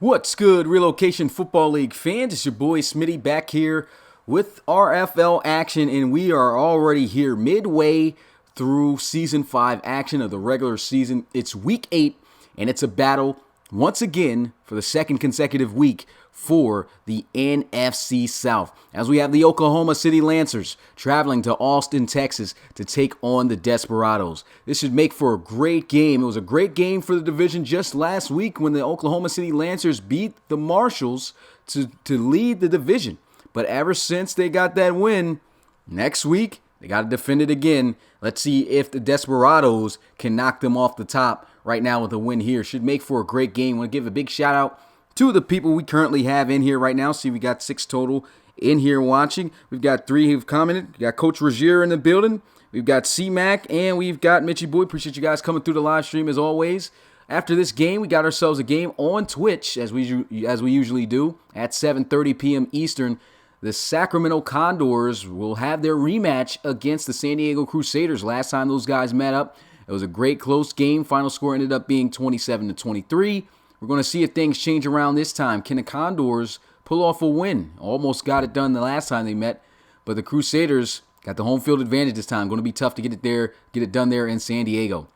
What's good, Relocation Football League fans? It's your boy Smitty back here with RFL action, and we are already here midway through Season 5 action of the regular season. It's Week 8, and it's a battle once again for the second consecutive week for the NFC South, as we have the Oklahoma City Lancers traveling to Austin, Texas to take on the Desperados. This should make for a great game. It was a great game for the division just last week when the Oklahoma City Lancers beat the Marshals to lead the division. But ever since they got that win, next week they got to defend it again. Let's see if the Desperados can knock them off the top right now with a win here. Should make for a great game. I want to give a big shout out to the people we currently have in here right now. See, we got 6 total in here watching. We've got 3 who've commented. We got Coach Rozier in the building. We've got C-Mac, and we've got Mitchie Boy. Appreciate you guys coming through the live stream as always. After this game, we got ourselves a game on Twitch, as we usually do, at 7:30 p.m. Eastern. The Sacramento Condors will have their rematch against the San Diego Crusaders. Last time those guys met up, it was a great close game. Final score ended up being 27-23. We're going to see if things change around this time. Can the Condors pull off a win? Almost got it done the last time they met, but the Crusaders got the home field advantage this time. Going to be tough to get it done there in San Diego.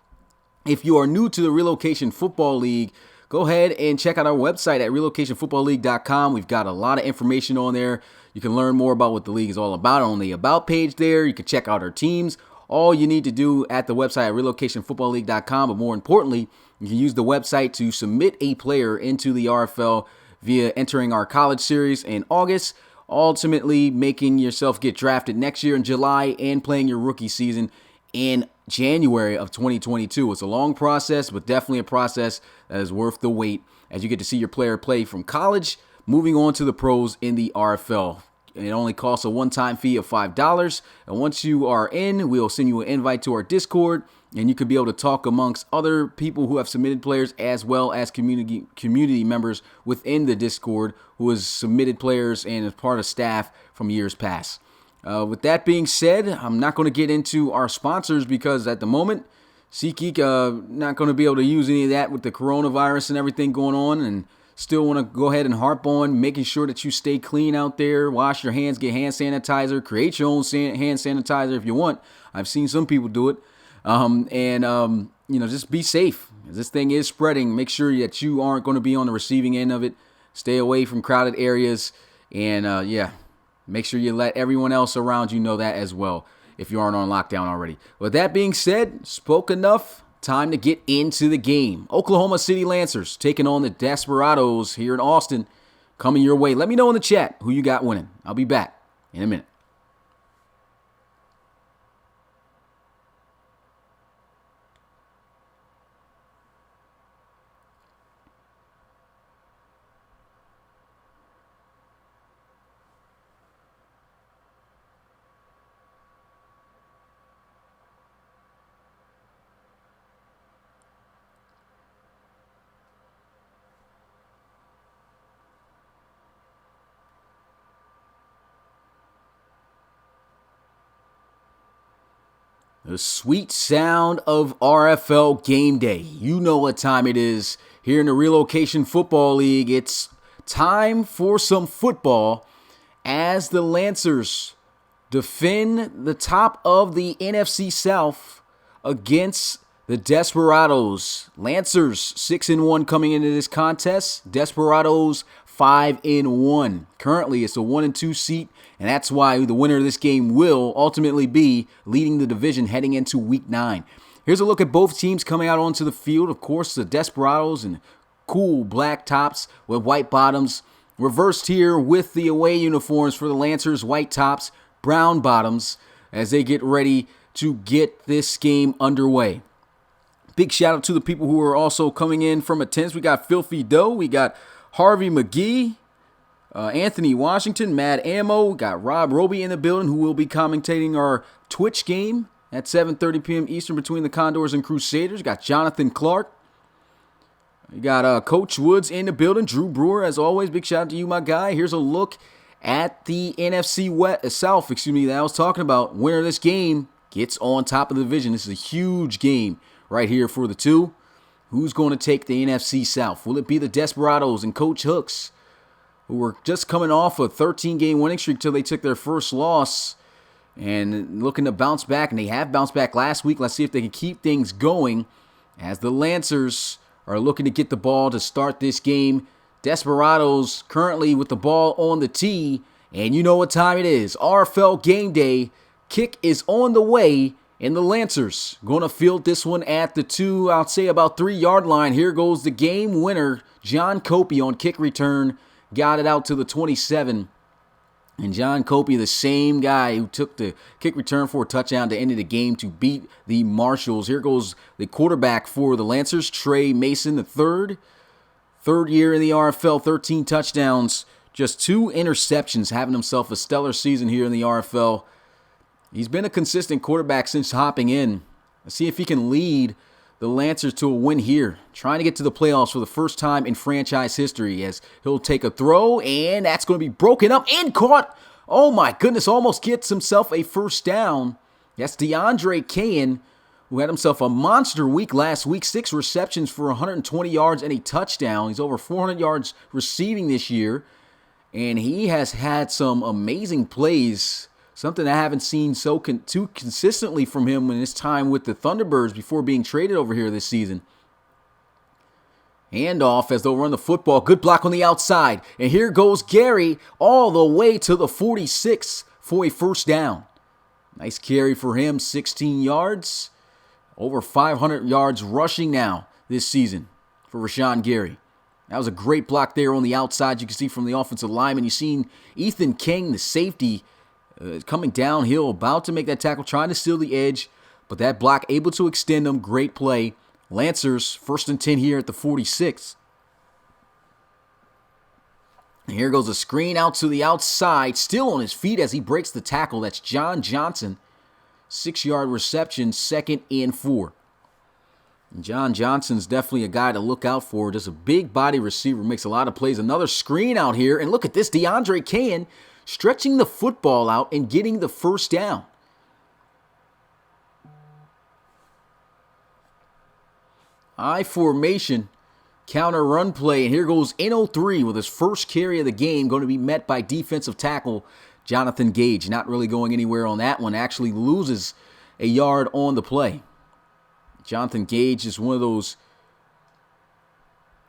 If you are new to the Relocation Football League, go ahead and check out our website at relocationfootballleague.com. We've got a lot of information on there. You can learn more about what the league is all about on the About page there. You can check out our teams. All you need to do at the website at relocationfootballleague.com, but more importantly, you can use the website to submit a player into the RFL via entering our college series in August, ultimately making yourself get drafted next year in July and playing your rookie season in January of 2022. It's a long process, but definitely a process that is worth the wait as you get to see your player play from college, moving on to the pros in the RFL. It only costs a one-time fee of $5. And once you are in, we'll send you an invite to our Discord, and you could be able to talk amongst other people who have submitted players as well as community members within the Discord who has submitted players and is part of staff from years past. With that being said, I'm not going to get into our sponsors because at the moment, SeatGeek not going to be able to use any of that with the coronavirus and everything going on, and still want to go ahead and harp on making sure that you stay clean out there. Wash your hands, get hand sanitizer, create your own hand sanitizer if you want. I've seen some people do it. Just be safe. This thing is spreading. Make sure that you aren't going to be on the receiving end of it. Stay away from crowded areas. And, make sure you let everyone else around you know that as well if you aren't on lockdown already. With that being said, spoke enough. Time to get into the game. Oklahoma City Lancers taking on the Desperados here in Austin. Coming your way. Let me know in the chat who you got winning. I'll be back in a minute. The sweet sound of RFL game day. You know what time it is here in the Relocation Football League. It's time for some football as the Lancers defend the top of the NFC South against the Desperados. Lancers 6-1 coming into this contest. Desperados 5-1. Currently, it's a 1-2 seat, and that's why the winner of this game will ultimately be leading the division heading into Week 9. Here's a look at both teams coming out onto the field. Of course, the Desperados in cool black tops with white bottoms. Reversed here with the away uniforms for the Lancers, white tops, brown bottoms, as they get ready to get this game underway. Big shout out to the people who are also coming in from attendance. We got Filthy Doe, we got Harvey McGee, Anthony Washington, Mad Ammo. We got Rob Roby in the building who will be commentating our Twitch game at 7:30 p.m. Eastern between the Condors and Crusaders. We got Jonathan Clark. We got Coach Woods in the building. Drew Brewer, as always. Big shout out to you, my guy. Here's a look at the NFC South, that I was talking about. Winner of this game gets on top of the division. This is a huge game right here for the two. Who's going to take the NFC South? Will it be the Desperados and Coach Hooks, who were just coming off a 13-game winning streak till they took their first loss and looking to bounce back, and they have bounced back last week. Let's see if they can keep things going as the Lancers are looking to get the ball to start this game. Desperados currently with the ball on the tee, and you know what time it is. RFL game day. Kick is on the way, and the Lancers going to field this one at the 2, I'll say about 3-yard line. Here goes the game winner. John Copey on kick return. Got it out to the 27. And John Copey, the same guy who took the kick return for a touchdown to end the game to beat the Marshals. Here goes the quarterback for the Lancers, Trey Mason III. Third year in the RFL, 13 touchdowns, just 2 interceptions, having himself a stellar season here in the RFL. He's been a consistent quarterback since hopping in. Let's see if he can lead the Lancers to a win here. Trying to get to the playoffs for the first time in franchise history as he'll take a throw, and that's going to be broken up and caught. Oh my goodness, almost gets himself a first down. That's Deandre Kane, who had himself a monster week last week. 6 receptions for 120 yards and a touchdown. He's over 400 yards receiving this year, and he has had some amazing plays. Something I haven't seen too consistently from him in his time with the Thunderbirds before being traded over here this season. Handoff as they'll run the football. Good block on the outside. And here goes Gary all the way to the 46 for a first down. Nice carry for him, 16 yards. Over 500 yards rushing now this season for Rashawn Gary. That was a great block there on the outside. You can see from the offensive lineman. You've seen Ethan King, the safety, coming downhill, about to make that tackle, trying to steal the edge, but that block able to extend them. Great play. Lancers, 1st and 10 here at the 46. And here goes a screen out to the outside, still on his feet as he breaks the tackle. That's John Johnson. 6-yard reception, 2nd and 4. And John Johnson's definitely a guy to look out for. Just a big body receiver, makes a lot of plays. Another screen out here, and look at this, Deandre Kane stretching the football out and getting the first down. I formation, counter run play, and here goes N03 with his first carry of the game, going to be met by defensive tackle Jonathan Gage. Not really going anywhere on that one, actually loses a yard on the play. Jonathan Gage is one of those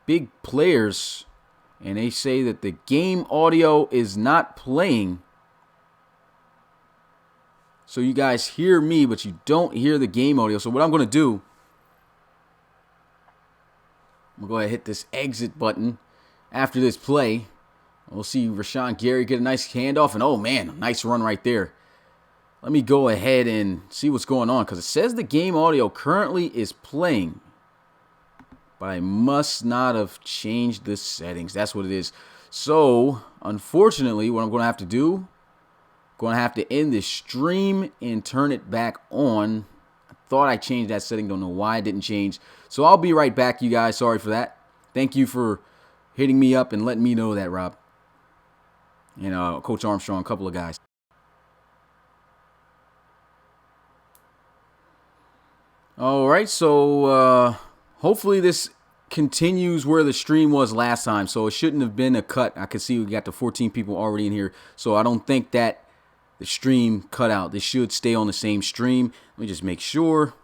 big players, and they say that the game audio is not playing. So you guys hear me, but you don't hear the game audio. So what I'm going to do, I'm going to go ahead and hit this exit button after this play. We'll see Rashawn Gary get a nice handoff, and oh man, a nice run right there. Let me go ahead and see what's going on, because it says the game audio currently is playing. But I must not have changed the settings. That's what it is. So, unfortunately, what I'm going to have to do, I'm going to have to end this stream and turn it back on. I thought I changed that setting. Don't know why I didn't change. So I'll be right back, you guys. Sorry for that. Thank you for hitting me up and letting me know that, Rob. And Coach Armstrong, a couple of guys. All right, so hopefully this continues where the stream was last time. So it shouldn't have been a cut. I can see we got the 14 people already in here. So I don't think that the stream cut out. This should stay on the same stream. Let me just make sure.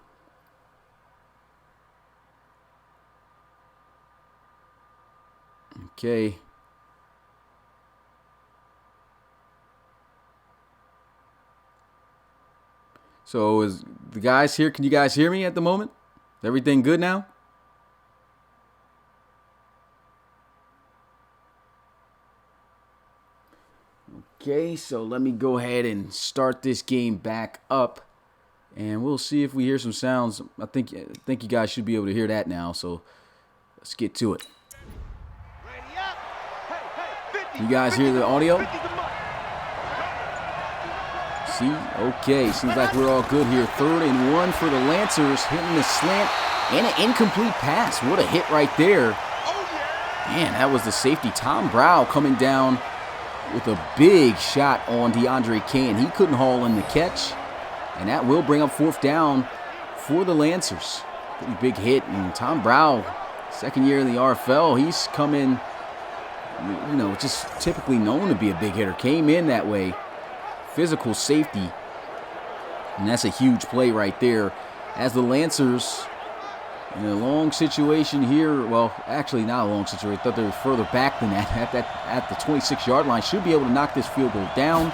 Okay. So is the guys here? Can you guys hear me at the moment? Is everything good now? Okay, so let me go ahead and start this game back up, and we'll see if we hear some sounds. I think you guys should be able to hear that now. So let's get to it. You guys hear the audio? See? Okay, seems like we're all good here. 3rd and 1 for the Lancers, hitting the slant and an incomplete pass. What a hit right there. Man, that was the safety, Tom Brow, coming down with a big shot on Deandre Kane. He couldn't haul in the catch, and that will bring up 4th down for the Lancers. Pretty big hit. And Tom Brow, second year in the RFL, he's come in, just typically known to be a big hitter. Came in that way. Physical safety. And that's a huge play right there. As the Lancers, in a long situation here, well, actually not a long situation. I thought they were further back than that. At the 26-yard line, should be able to knock this field goal down.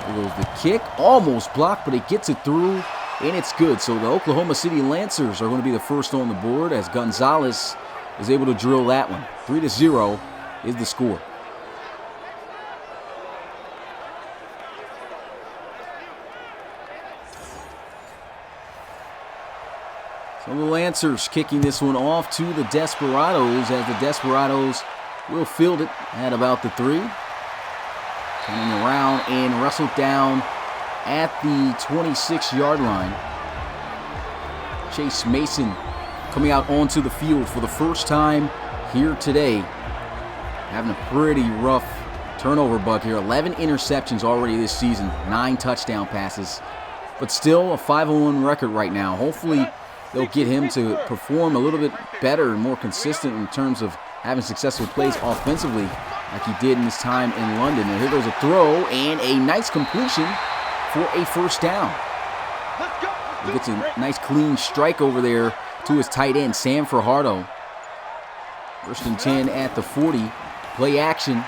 There goes the kick, almost blocked, but it gets it through, and it's good. So the Oklahoma City Lancers are going to be the first on the board as Gonzalez is able to drill that one. 3-0 is the score. So the Lancers kicking this one off to the Desperados as the Desperados will field it at about the 3. Turning around and wrestled down at the 26-yard line. Chase Mason coming out onto the field for the first time here today. Having a pretty rough turnover bug here. 11 interceptions already this season. 9 touchdown passes. But still a 5-1 record right now. Hopefully they'll get him to perform a little bit better and more consistent in terms of having successful plays offensively like he did in his time in London. And here goes a throw and a nice completion for a first down. He gets a nice clean strike over there to his tight end, Sam Fajardo. First and 10 at the 40. Play action.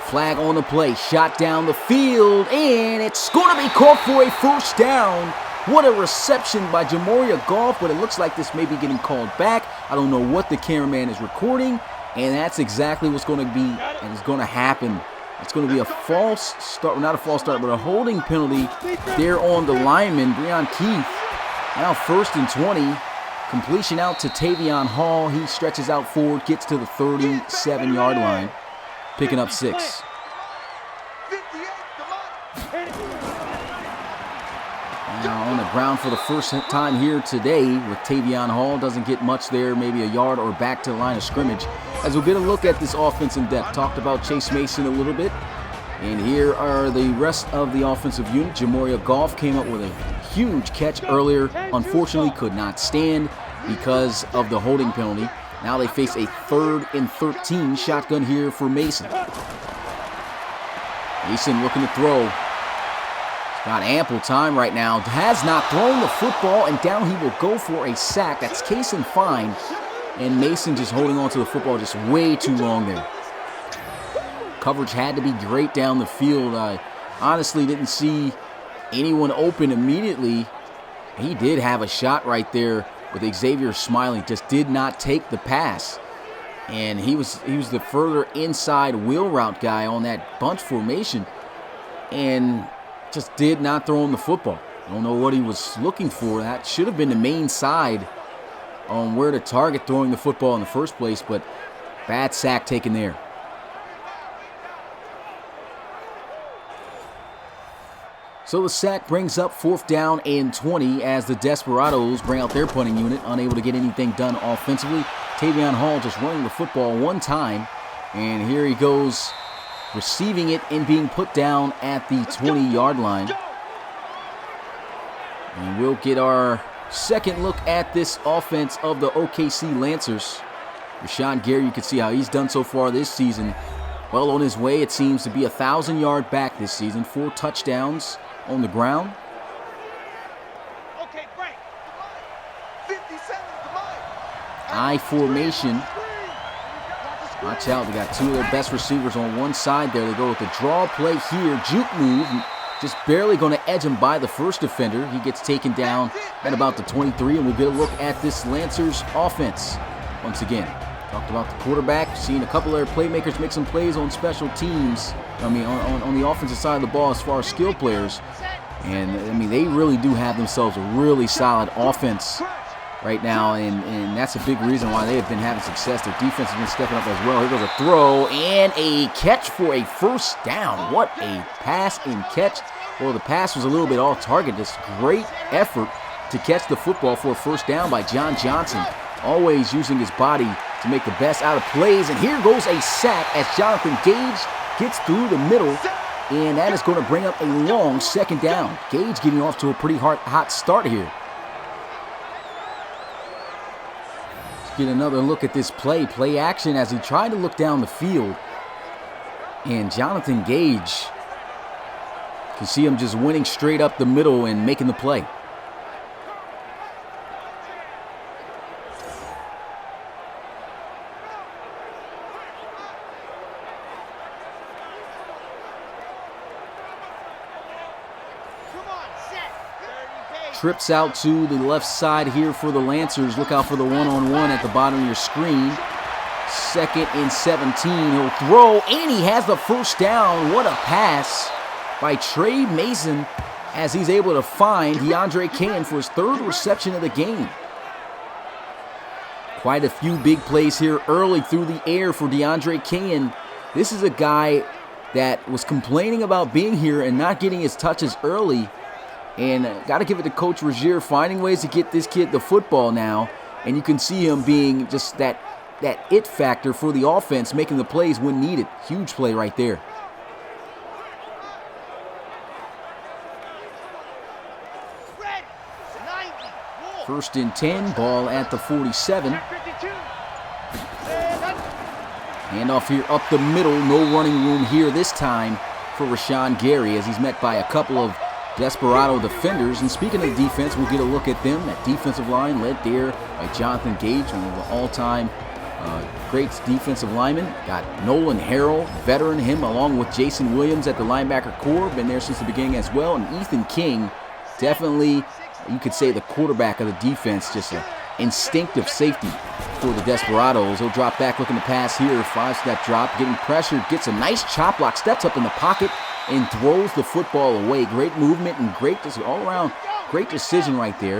Flag on the play. Shot down the field. And it's going to be called for a first down. What a reception by Jamoria Goff, but it looks like this may be getting called back. I don't know what the cameraman is recording, and that's exactly what's going to be and is going to happen. It's going to be a false start, not a false start, but a holding penalty there on the lineman, Breon Keith. Now 1st and 20, completion out to Tavion Hall. He stretches out forward, gets to the 37-yard line, picking up 6. Now on the ground for the first time here today with Tavion Hall. Doesn't get much there, maybe a yard or back to the line of scrimmage. As we'll get a look at this offense in depth. Talked about Chase Mason a little bit. And here are the rest of the offensive unit. Jamoria Goff came up with a huge catch earlier. Unfortunately could not stand because of the holding penalty. Now they face a 3rd and 13 shotgun here for Mason. Mason looking to throw. Got ample time right now. Has not thrown the football, and down he will go for a sack. That's case and fine. And Mason just holding on to the football just way too long there. Coverage had to be great down the field. I honestly didn't see anyone open immediately. He did have a shot right there with Xavier Smiley. Just did not take the pass. And he was the further inside wheel route guy on that bunch formation. And just did not throw him the football. I don't know what he was looking for. That should have been the main side on where to target throwing the football in the first place, but bad sack taken there. So the sack brings up 4th down and 20 as the Desperados bring out their punting unit, unable to get anything done offensively. Tavion Hall just running the football one time, and here he goes receiving it and being put down at the 20-yard line. And we'll get our second look at this offense of the OKC Lancers. Rashawn Gary, you can see how he's done so far this season. Well on his way, it seems to be a 1,000-yard back this season. 4 touchdowns on the ground. I formation. Watch out, they got 2 of their best receivers on one side there. They go with the draw play here. Juke move, just barely going to edge him by the first defender. He gets taken down at about the 23, and we'll get a look at this Lancers offense once again. Talked about the quarterback, seen a couple of their playmakers make some plays on special teams. I mean, on the offensive side of the ball as far as skill players. And, I mean, they really do have themselves a really solid offense right now, and that's a big reason why they have been having success. Their defense has been stepping up as well. Here goes a throw and a catch for a first down. What a pass and catch. Well, the pass was a little bit off target. This great effort to catch the football for a first down by John Johnson. Always using his body to make the best out of plays. And here goes a sack as Jonathan Gage gets through the middle, and that is going to bring up a long second down. Gage getting off to a pretty hot start here. Get another look at this play action as he tried to look down the field. And Jonathan Gage, you can see him just winning straight up the middle and making the play. Trips out to the left side here for the Lancers. Look out for the one-on-one at the bottom of your screen. 2nd and 17. He'll throw, and he has the first down. What a pass by Trey Mason as he's able to find Deandre Kane for his 3rd reception of the game. Quite a few big plays here early through the air for Deandre Kane. This is a guy that was complaining about being here and not getting his touches early. And got to give it to Coach Rozier, finding ways to get this kid the football now. And you can see him being just that it factor for the offense, making the plays when needed. Huge play right there. First and 10, ball at the 47. Handoff here up the middle. No running room here this time for Rashawn Gary as he's met by a couple of Desperado defenders. And speaking of defense, we'll get a look at them. That defensive line led there by Jonathan Gage, one of the all-time great defensive linemen. Got Nolan Harrell, veteran, him along with Jason Williams at the linebacker core. Been there since the beginning as well. And Ethan King, definitely, you could say, the quarterback of the defense. Just an instinctive safety for the Desperados. He'll drop back looking to pass here. 5-step drop, getting pressured, gets a nice chop block, steps up in the pocket, and throws the football away. Great movement and great, all-around great decision right there.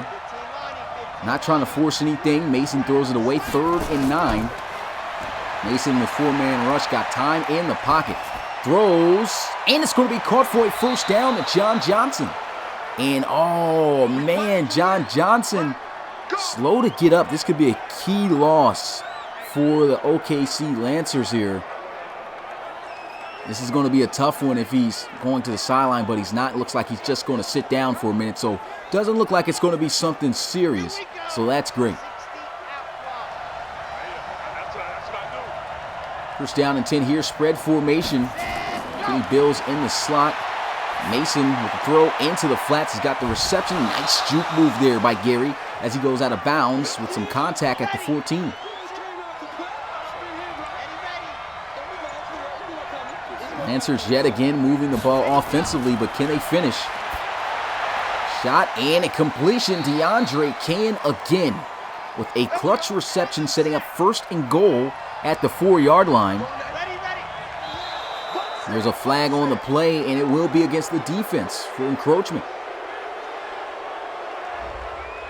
Not trying to force anything. Mason throws it away. 3rd and 9. Mason with 4-man rush, got time in the pocket. Throws, and it's going to be caught for a first down to John Johnson. And, oh, man, John Johnson slow to get up. This could be a key loss for the OKC Lancers here. This is going to be a tough one if he's going to the sideline, but he's not. Looks like he's just going to sit down for a minute, so doesn't look like it's going to be something serious. So that's great. First down and 10 here, spread formation. Kenny Bills in the slot. Mason with the throw into the flats. He's got the reception. Nice juke move there by Gary as he goes out of bounds with some contact at the 14. Lancers yet again moving the ball offensively, but can they finish? Shot and a completion. Deandre Kane again with a clutch reception, setting up 1st and goal at the 4-yard line. There's a flag on the play, and it will be against the defense for encroachment.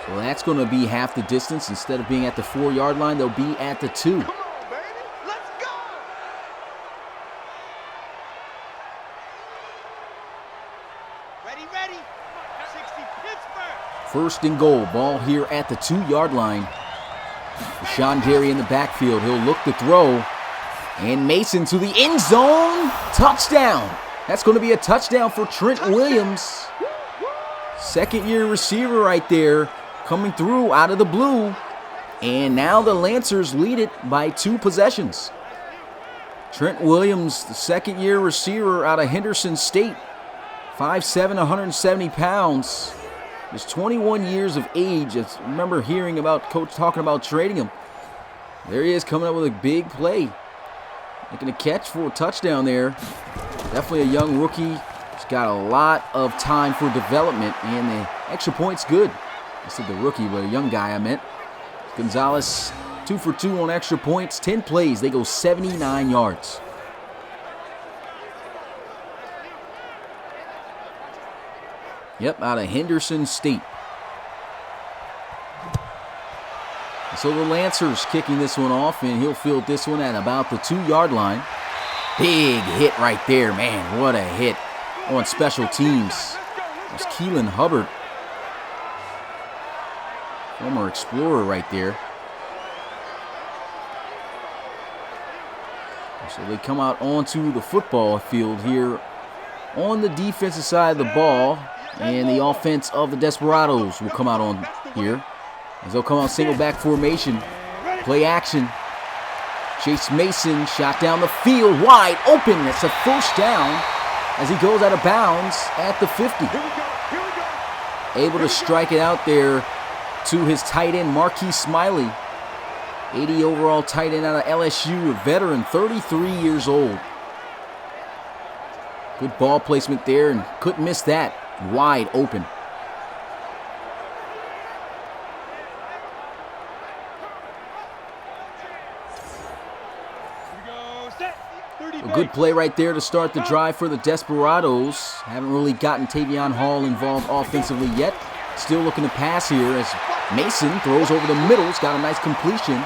So that's going to be half the distance. Instead of being at the 4-yard line, they'll be at the 2. First and goal, ball here at the 2-yard line. Rashawn Gary in the backfield. He'll look to throw. And Mason to the end zone. Touchdown. That's going to be a touchdown for Trent Williams. 2nd-year receiver right there, coming through out of the blue. And now the Lancers lead it by 2 possessions. Trent Williams, the 2nd-year receiver out of Henderson State. 5'7", 170 pounds. He's 21 years of age. I remember hearing about Coach talking about trading him. There he is coming up with a big play. Making a catch for a touchdown there. Definitely a young rookie. He's got a lot of time for development, and the extra point's good. I said the rookie, but a young guy I meant. Gonzalez, 2 for 2 on extra points. 10 plays. They go 79 yards. Yep, out of Henderson State. So the Lancers kicking this one off, and he'll field this one at about the 2-yard line. Big hit right there, man. What a hit on special teams. That's Keelan Hubbard. Former Explorer right there. So they come out onto the football field here on the defensive side of the ball. And the offense of the Desperados will come out on here as they'll come out single back formation. Play action. Chase Mason shot down the field, wide open. It's a first down as he goes out of bounds at the 50. Able to strike it out there to his tight end, Smiley. 80 overall tight end out of LSU, a veteran, 33 years old. Good ball placement there and couldn't miss that. Wide open. A good play right there to start the drive for the Desperados. Haven't really gotten Tavion Hall involved offensively yet. Still looking to pass here as Mason throws over the middle. He's got a nice completion.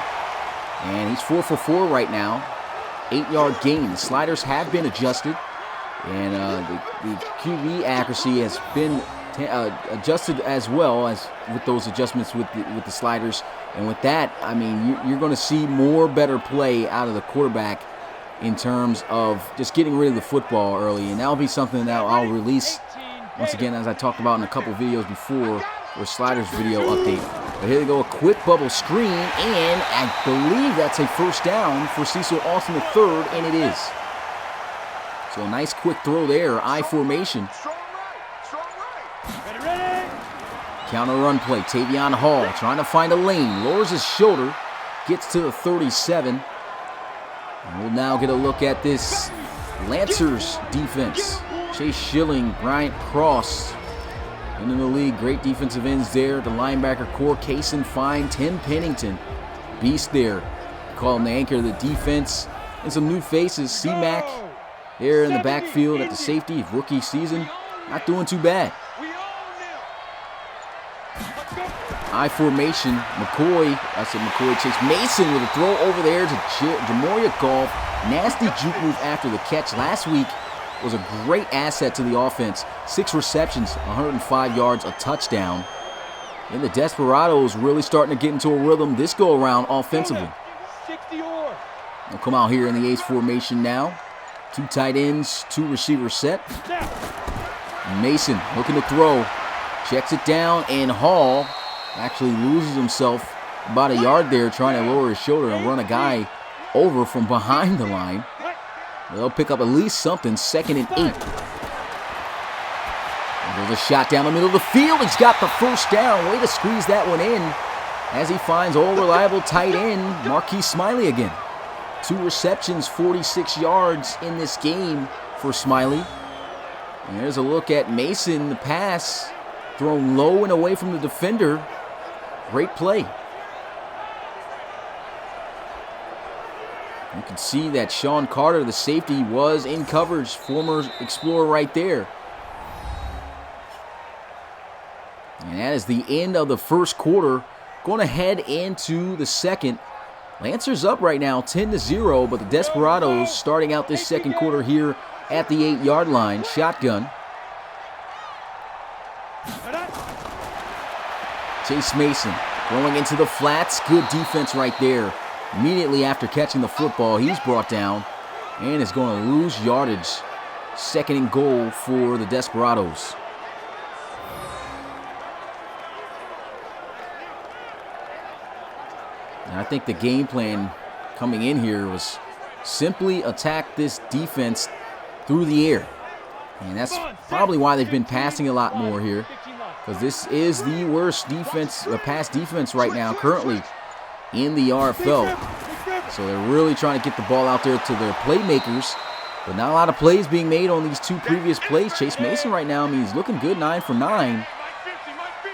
And he's 4 for 4 right now. 8-yard gain. The sliders have been adjusted. And the QB accuracy has been adjusted as well as with those adjustments with the sliders. And with that, I mean, you're going to see more better play out of the quarterback in terms of just getting rid of the football early. And that'll be something that I'll release, once again, as I talked about in a couple videos before, for sliders video update. But here they go, a quick bubble screen, and I believe that's a first down for Cecil Austin III, and it is. So a nice quick throw there, I formation. Counter run play, Tavion Hall trying to find a lane, lowers his shoulder, gets to the 37. And we'll now get a look at this Lancers defense. Chase Schilling, Bryant Cross, into the league. Great defensive ends there. The linebacker core, Cason Fine, Tim Pennington. Beast there. Call him the anchor of the defense. And some new faces. C-Mac there in the backfield at the safety. Rookie season. Not doing too bad. I formation. Chase Mason with a throw over there to Jamoria Golf. Nasty juke move after the catch. Last week was a great asset to the offense. 6 receptions, 105 yards, a touchdown. And the Desperados really starting to get into a rhythm this go around offensively. They'll come out here in the ace formation now. 2 tight ends, 2 receivers set. Mason looking to throw. Checks it down, and Hall actually loses himself about a yard there trying to lower his shoulder and run a guy over from behind the line. They'll pick up at least something. 2nd and 8. And there's a shot down the middle of the field. He's got the first down. Way to squeeze that one in as he finds all reliable tight end Smiley again. 2 receptions, 46 yards in this game for Smiley. And there's a look at Mason, the pass thrown low and away from the defender. Great play. You can see that Sean Carter, the safety, was in coverage. Former Explorer right there. And that is the end of the first quarter. Going to head into the second. Lancers up right now 10-0, but the Desperados starting out this second quarter here at the 8-yard line. Shotgun. Chase Mason going into the flats. Good defense right there. Immediately after catching the football, he's brought down and is going to lose yardage. 2nd and goal for the Desperados. And I think the game plan coming in here was simply attack this defense through the air. And that's probably why they've been passing a lot more here, because this is the worst defense, pass defense right now currently in the RFL. So they're really trying to get the ball out there to their playmakers, but not a lot of plays being made on these 2 previous plays. Chase Mason right now, I mean, he's looking good, 9 for 9.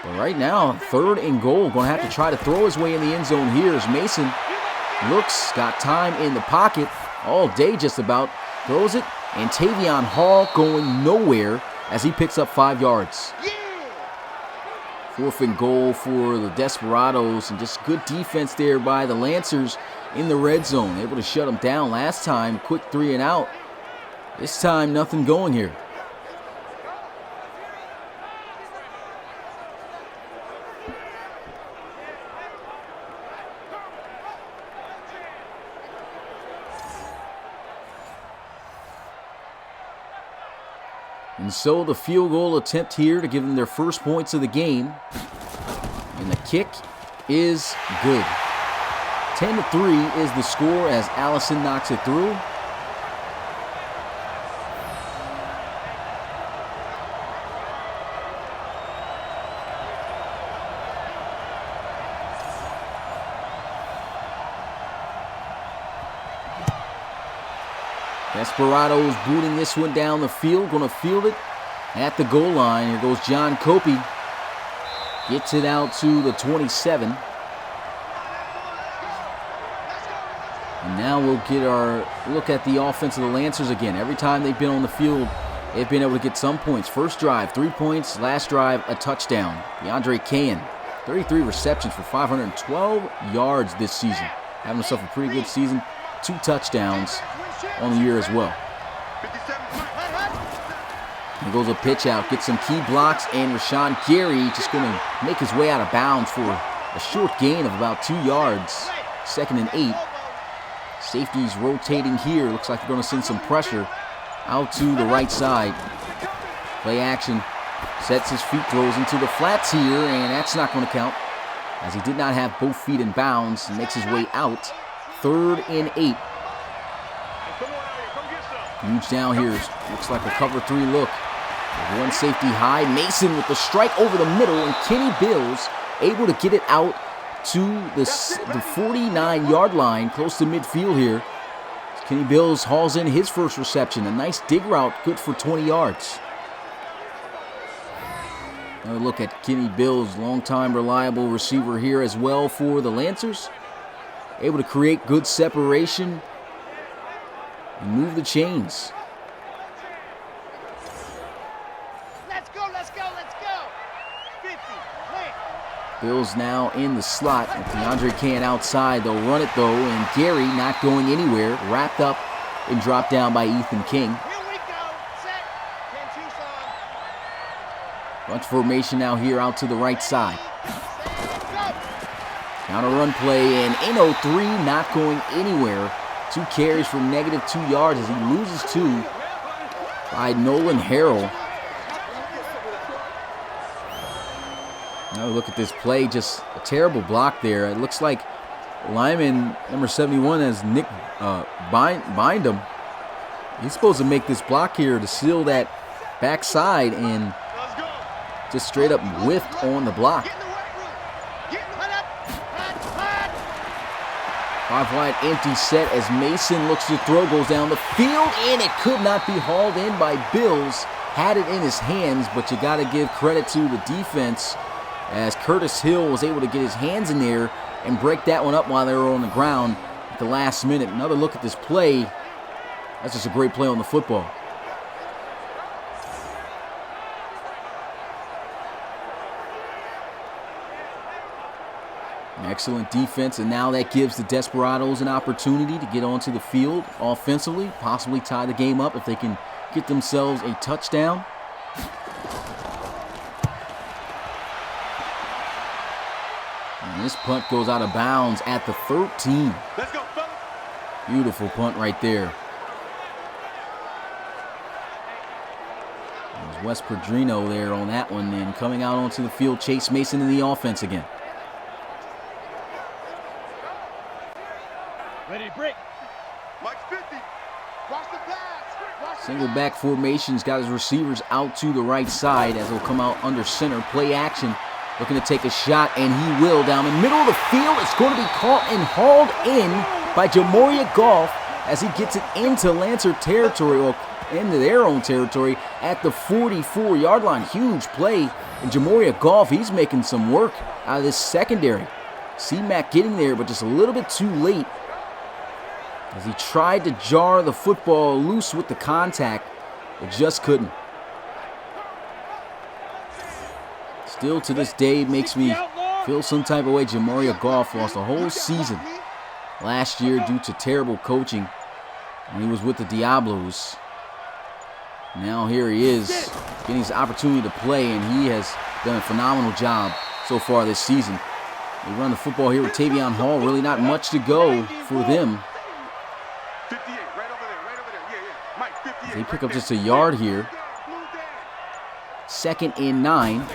But right now, 3rd and goal, going to have to try to throw his way in the end zone here as Mason looks, got time in the pocket all day just about, throws it, and Tavion Hall going nowhere as he picks up 5 yards. 4th and goal for the Desperados, and just good defense there by the Lancers in the red zone. Able to shut them down last time. Quick 3 and out. This time, nothing going here. And so the field goal attempt here to give them their first points of the game. And the kick is good. 10-3 is the score as Allison knocks it through. Desperados booting this one down the field. Going to field it at the goal line. Here goes John Copey. Gets it out to the 27. And now we'll get our look at the offense of the Lancers again. Every time they've been on the field, they've been able to get some points. First drive, 3 points. Last drive, a touchdown. Deandre Kane, 33 receptions for 512 yards this season. Having himself a pretty good season. 2 touchdowns on the year as well. Here goes a pitch out, gets some key blocks, and Rashawn Gary just going to make his way out of bounds for a short gain of about 2 yards. 2nd and 8. Safety's rotating here. Looks like they're going to send some pressure out to the right side. Play action. Sets his feet, throws into the flats here, and that's not going to count as he did not have both feet in bounds and makes his way out. 3rd and 8. Huge down here. Looks like a cover 3 look. One safety high. Mason with the strike over the middle, and Kenny Bills able to get it out to the 49-yard line, close to midfield here. Kenny Bills hauls in his first reception. A nice dig route, good for 20 yards. Another look at Kenny Bills, longtime reliable receiver here as well for the Lancers. Able to create good separation and move the chains. Let's go, let's go, let's go. 50, Bills now in the slot. With Deandre Kane outside. They'll run it though, and Gary not going anywhere. Wrapped up and dropped down by Ethan King. Here we go. Set. 10 Tucson. Bunch formation now here out to the right side. Let's go. Counter run play, and in 03 not going anywhere. 2 carries for -2 yards as he loses 2 by Nolan Harrell. Now look at this play, just a terrible block there. It looks like lineman number 71 as Nick Bindum. He's supposed to make this block here to seal that backside, and just straight up whiffed on the block. 5 wide empty set as Mason looks to throw, goes down the field, and it could not be hauled in by Bills. Had it in his hands, but you got to give credit to the defense as Curtis Hill was able to get his hands in there and break that one up while they were on the ground at the last minute. Another look at this play. That's just a great play on the football. Excellent defense, and now that gives the Desperados an opportunity to get onto the field offensively, possibly tie the game up if they can get themselves a touchdown. And this punt goes out of bounds at the 13. Let's go, fellas. Beautiful punt right there. There's Wes Pedrino there on that one, and coming out onto the field, Chase Mason in the offense again. Ready to break. Mike 50. Watch the pass. Single back formation's got his receivers out to the right side as he'll come out under center. Play action. Looking to take a shot, and he will. Down the middle of the field, it's going to be caught and hauled in by Jamoria Goff as he gets it into Lancer territory, or into their own territory at the 44-yard line. Huge play. And Jamoria Goff, he's making some work out of this secondary. C-Mac getting there, but just a little bit too late as he tried to jar the football loose with the contact, but just couldn't. Still to this day makes me feel some type of way. Jamoria Goff lost a whole season last year due to terrible coaching when he was with the Diablos. Now here he is getting his opportunity to play, and he has done a phenomenal job so far this season. They run the football here with Tavion Hall. Really not much to go for them. They pick up just a yard here. 2nd and 9.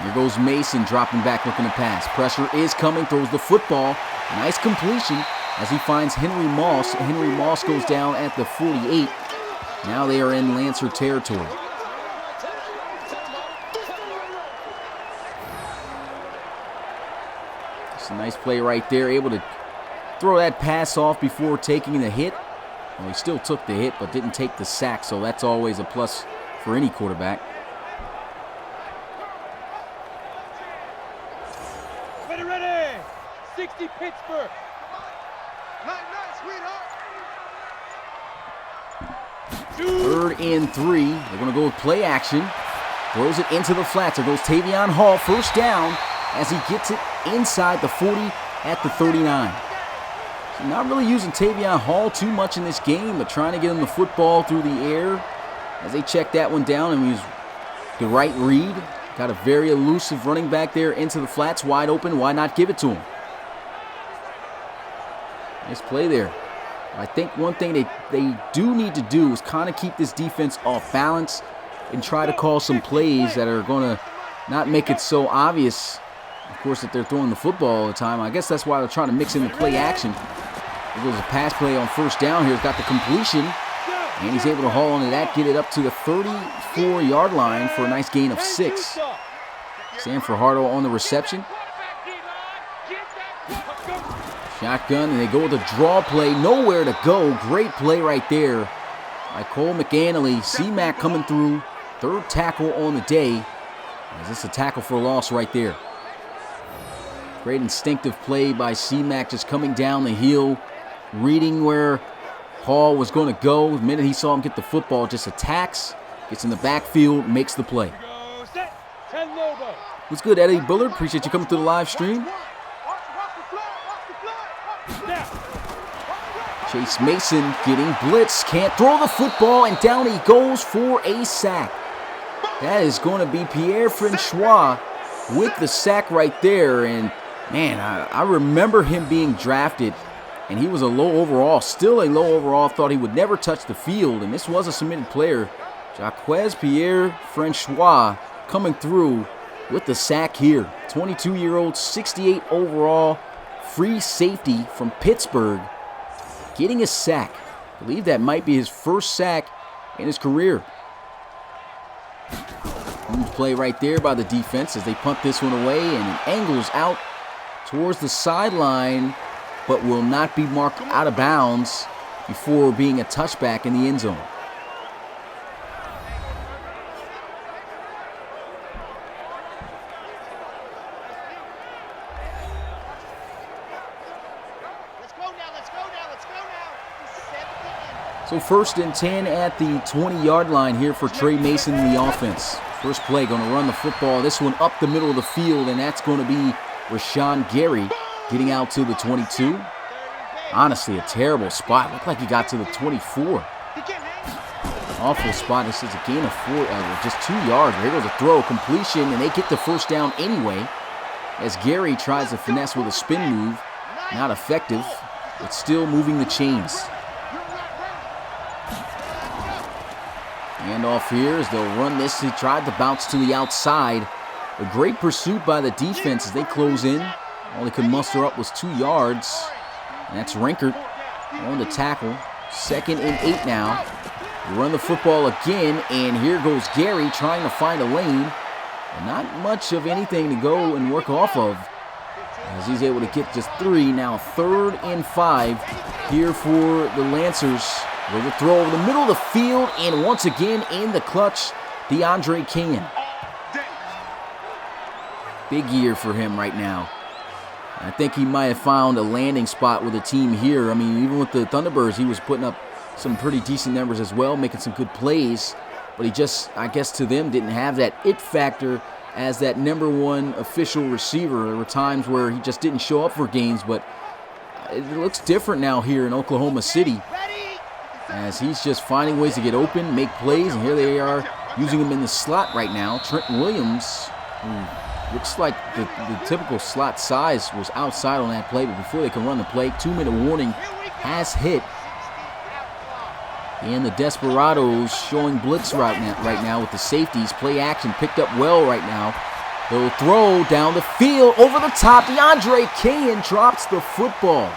Here goes Mason dropping back looking to pass. Pressure is coming, throws the football. Nice completion as he finds Henry Moss. Henry Moss goes down at the 48. Now they are in Lancer territory. It's a nice play right there, able to throw that pass off before taking the hit. Well, he still took the hit but didn't take the sack, so that's always a plus for any quarterback. Ready! 60 Pittsburgh! Night, sweetheart! 3rd and 3. They're going to go with play action. Throws it into the flats. There goes Tavion Hall. First down as he gets it inside the 40 at the 39. So not really using Tavion Hall too much in this game, but trying to get him the football through the air as they check that one down, and he was the right read. Got a very elusive running back there into the flats, wide open. Why not give it to him? Nice play there. I think one thing they do need to do is kind of keep this defense off balance and try to call some plays that are going to not make it so obvious, of course, that they're throwing the football all the time. I guess that's why they're trying to mix in the play action. There goes a pass play on first down here. He's got the completion, and he's able to haul onto that, get it up to the 34-yard line for a nice gain of 6. Sam Fajardo on the reception. Shotgun, and they go with a draw play. Nowhere to go. Great play right there by Cole McAnally. C-Mac coming through. 3rd tackle on the day. Is this a tackle for a loss right there? Great instinctive play by C-Mac, just coming down the hill, reading where Hall was going to go. The minute he saw him get the football, just attacks, gets in the backfield, makes the play. What's good, Eddie Bullard? Appreciate you coming through the live stream. Chase Mason getting blitzed, can't throw the football, and down he goes for a sack. That is going to be Pierre Francois with the sack right there. And man, I remember him being drafted, and he was a low overall, still a low overall. Thought he would never touch the field, and this was a submitted player. Jaquez Pierre Francois coming through with the sack here. 22-year-old, 68 overall, free safety from Pittsburgh, getting a sack. I believe that might be his first sack in his career. Huge play right there by the defense as they punt this one away, and it angles out towards the sideline, but will not be marked out of bounds before being a touchback in the end zone. So 1st and 10 at the 20-yard line here for Trey Mason in the offense. First play, going to run the football. This one up the middle of the field, and that's going to be Rashawn Gary getting out to the 22. Honestly, a terrible spot. Looked like he got to the 24. Awful spot. This is a gain of 4, just 2 yards. Here goes a throw, completion, and they get the first down anyway as Gary tries to finesse with a spin move. Not effective, but still moving the chains. Handoff here as they'll run this. He tried to bounce to the outside. A great pursuit by the defense as they close in. All they could muster up was 2 yards. And that's Rinkert on the tackle. 2nd and 8 now. They run the football again, and here goes Gary trying to find a lane. And not much of anything to go and work off of as he's able to get just 3. Now 3rd and 5 here for the Lancers. With a throw over the middle of the field, and once again in the clutch, Deandre Kane. Big year for him right now. I think he might have found a landing spot with the team here. I mean, even with the Thunderbirds, he was putting up some pretty decent numbers as well, making some good plays. But he just, I guess to them, didn't have that it factor as that #1 official receiver. There were times where he just didn't show up for games, but it looks different now here in Oklahoma City, as he's just finding ways to get open, make plays, and here they are using him in the slot right now. Trent Williams, who looks like the typical slot size, was outside on that play, but before they can run the play, 2-minute warning has hit. And the Desperados showing blitz right now with the safeties. Play action picked up well right now He'll throw down the field over the top. Deandre Kane drops the football.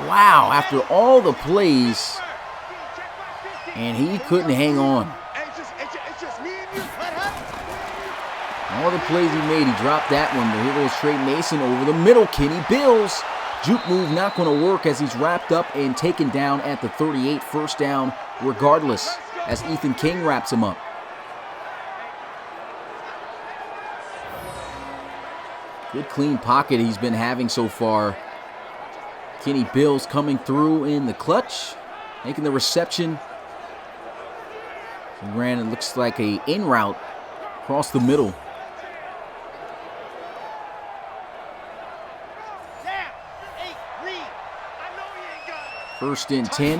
Wow, after all the plays, and he couldn't hang on. All the plays he made, he dropped that one. But here goes Trent Mason over the middle. Kenny Bills. Juke move not going to work as he's wrapped up and taken down at the 38. First down regardless as Ethan King wraps him up. Good clean pocket he's been having so far. Kenny Bills coming through in the clutch, making the reception. He ran, it looks like a in route across the middle. First and 10.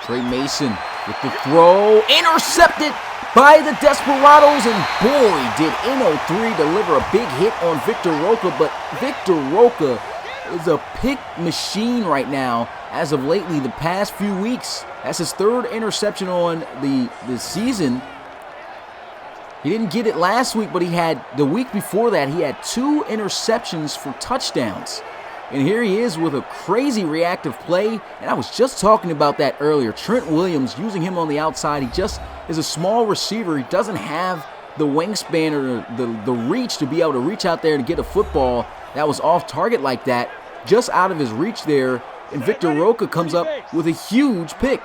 Trent Mason with the throw, intercepted by the Desperados, and boy, did N03 deliver a big hit on Victor Roca, but Victor Roca is a pick machine right now as of lately, the past few weeks. That's his third interception on the season. He didn't get it last week, but he had, the week before that, he had 2 interceptions for touchdowns. And here he is with a crazy reactive play. And I was just talking about that earlier. Trent Williams, using him on the outside. He just is a small receiver. He doesn't have the wingspan or the reach to be able to reach out there and get a football that was off target like that. Just out of his reach there. And Victor Roca comes up with a huge pick.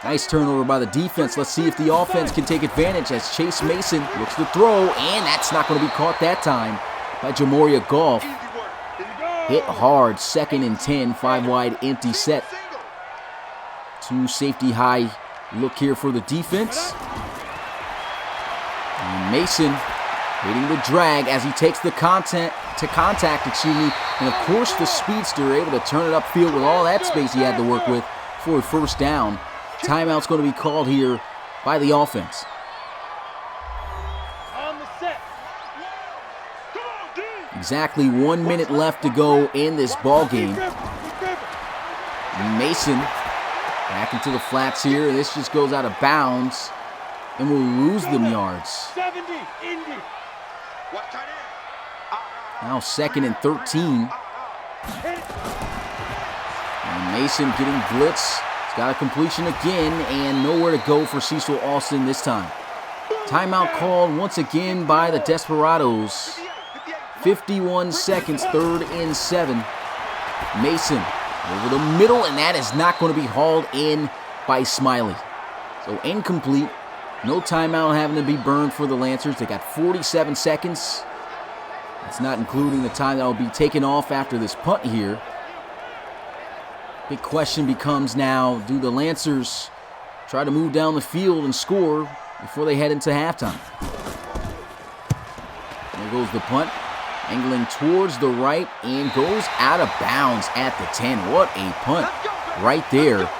Nice turnover by the defense. Let's see if the offense can take advantage as Chase Mason looks to throw. And that's not going to be caught that time by Jamoria Goff. Hit hard, 2nd and 10, 5 wide empty set. 2 safety high look here for the defense. And Mason hitting the drag as he takes the contact, and of course the speedster able to turn it upfield with all that space he had to work with for a first down. Timeout's going to be called here by the offense. Exactly 1 minute left to go in this ball game. Mason back into the flats here. This just goes out of bounds and will lose them yards. Now 2nd and 13. And Mason getting blitz. He's got a completion again and nowhere to go for Cecil Alston this time. Timeout called once again by the Desperados. 51 seconds, 3rd and 7. Mason over the middle, and that is not going to be hauled in by Smiley. So incomplete. No timeout having to be burned for the Lancers. They got 47 seconds. That's not including the time that will be taken off after this punt here. Big question becomes now, do the Lancers try to move down the field and score before they head into halftime? There goes the punt. Angling towards the right and goes out of bounds at the 10. What a punt right there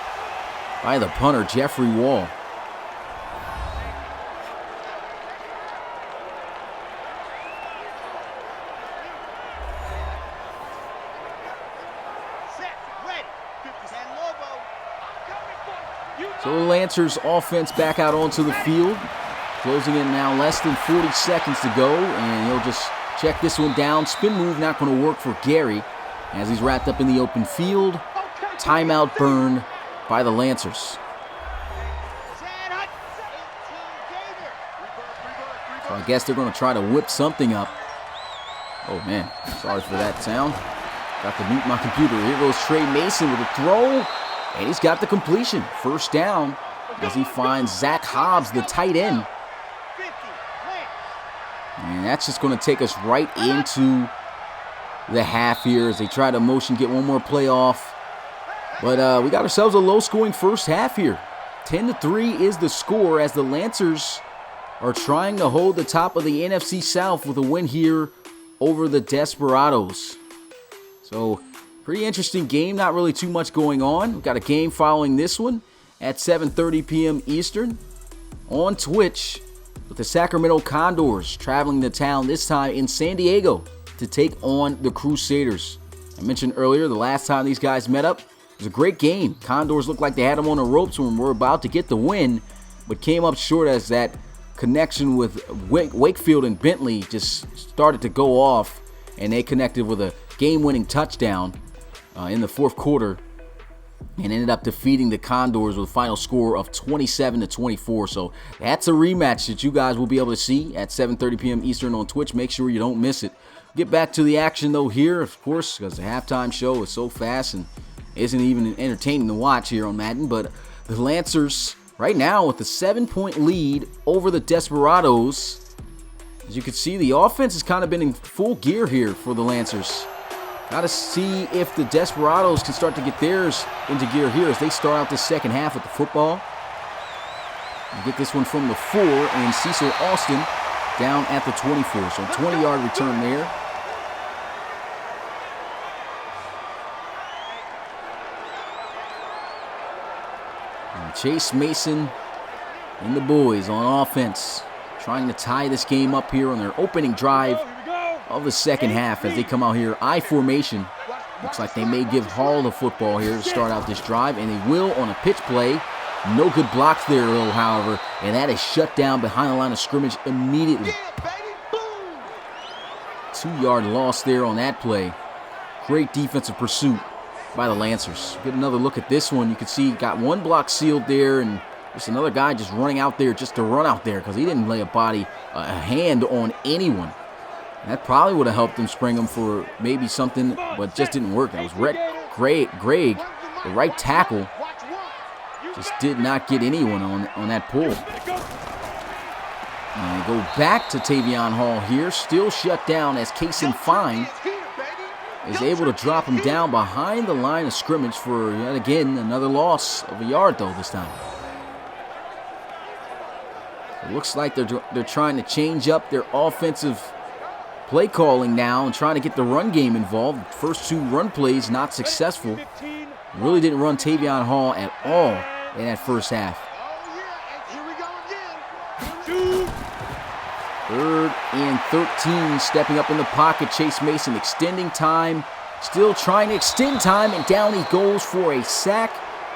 by the punter, Jeffrey Wall. So the Lancers offense back out onto the field. Closing in now, less than 40 seconds to go, and he'll just check this one down. Spin move not going to work for Gary as he's wrapped up in the open field. Timeout burned by the Lancers. So I guess they're going to try to whip something up. Oh man, sorry for that sound. Got to mute my computer. Here goes Trent Mason with a throw, and he's got the completion. First down as he finds Zach Hobbs, the tight end. And that's just going to take us right into the half here as they try to motion, get one more play off. But we got ourselves a low-scoring first half here. 10-3 is the score as the Lancers are trying to hold the top of the NFC South with a win here over the Desperados. So, pretty interesting game. Not really too much going on. We've got a game following this one at 7:30 p.m. Eastern on Twitch, with the Sacramento Condors traveling to town, this time in San Diego, to take on the Crusaders. I mentioned earlier, the last time these guys met up, it was a great game. Condors looked like they had them on the ropes when we were about to get the win, but came up short as that connection with Wakefield and Bentley just started to go off, and they connected with a game-winning touchdown in the fourth quarter and ended up defeating the Condors with a final score of 27-24. So that's a rematch that you guys will be able to see at 7:30 p.m. Eastern on Twitch. Make sure you don't miss it. Get back to the action, though, here, of course, because the halftime show is so fast and isn't even entertaining to watch here on Madden. But the Lancers, right now, with a 7-point lead over the Desperados. As you can see, the offense has kind of been in full gear here for the Lancers. Got to see if the Desperados can start to get theirs into gear here as they start out this second half with the football. You get this one from the 4, and Cecil Austin down at the 24. So 20-yard return there. And Chase Mason and the boys on offense trying to tie this game up here on their opening drive of the second half as they come out here I formation. Looks like they may give Hall the football here to start out this drive, and they will on a pitch play. No good blocks there, though, however, and that is shut down behind the line of scrimmage immediately. 2-yard loss there on that play. Great defensive pursuit by the Lancers. Get another look at this one. You can see got one block sealed there, and just another guy just running out there just to run out there because he didn't lay a hand on anyone. That probably would have helped them spring him for maybe something, but just didn't work. That was Greg, the right tackle, just did not get anyone on that pull. And go back to Tavion Hall here, still shut down as Kason Fine is able to drop him down behind the line of scrimmage for, yet again, another loss of a yard, though, this time. It looks like they're trying to change up their offensive play calling now and trying to get the run game involved. First 2 run plays not successful. Really didn't run Tavion Hall at all in that first half. 3rd and 13, stepping up in the pocket. Chase Mason extending time, still trying to extend time, and down he goes for a sack.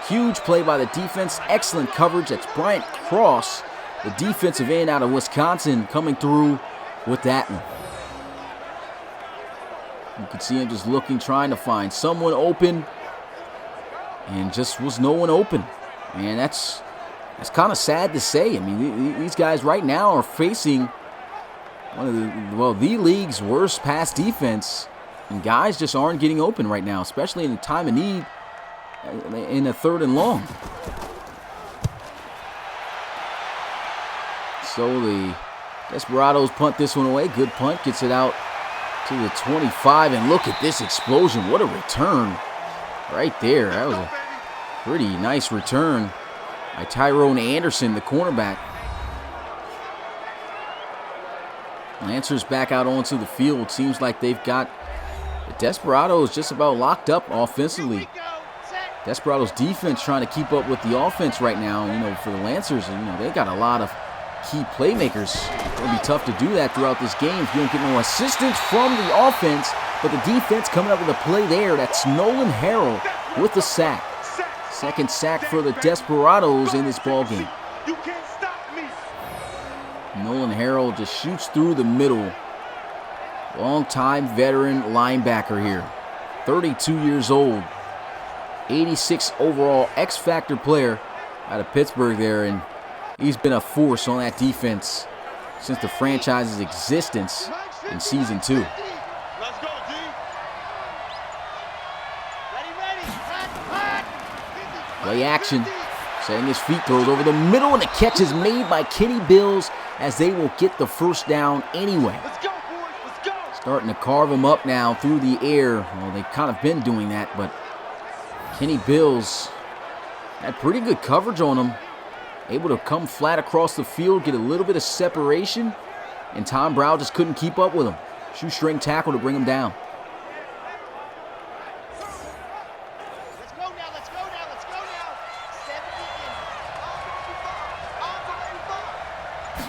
Huge play by the defense. Excellent coverage. That's Bryant Cross, the defensive end out of Wisconsin, coming through with that one. You can see him just looking, trying to find someone open, and just was no one open. And that's kind of sad to say. I mean, these guys right now are facing one of the league's worst pass defense, and guys just aren't getting open right now, especially in the time of need in a 3rd and long. So the Desperados punt this one away. Good punt, gets it out to the 25, and look at this explosion. What a return right there. That was a pretty nice return by Tyrone Anderson, the cornerback. Lancers back out onto the field. Seems like they've got the Desperados just about locked up offensively. Desperados defense trying to keep up with the offense right now. You know, for the Lancers, you know, they got a lot of key playmakers. It'll be tough to do that throughout this game if you don't get no assistance from the offense. But the defense coming up with a play there. That's Nolan Harrell with the sack. Second sack for the Desperados in this ball game. Nolan Harrell just shoots through the middle. Long-time veteran linebacker here. 32 years old. 86 overall X-Factor player out of Pittsburgh there, and he's been a force on that defense since the franchise's existence in Season 2. Let's go, D. Ready. Play action. Setting his feet, throws over the middle, and the catch is made by Kenny Bills as they will get the first down anyway. Let's go, boys. Let's go. Starting to carve him up now through the air. Well, they've kind of been doing that, but Kenny Bills had pretty good coverage on him. Able to come flat across the field, get a little bit of separation, and Tom Brown just couldn't keep up with him. Shoestring tackle to bring him down. Let's go now. Let's go now. Let's go now.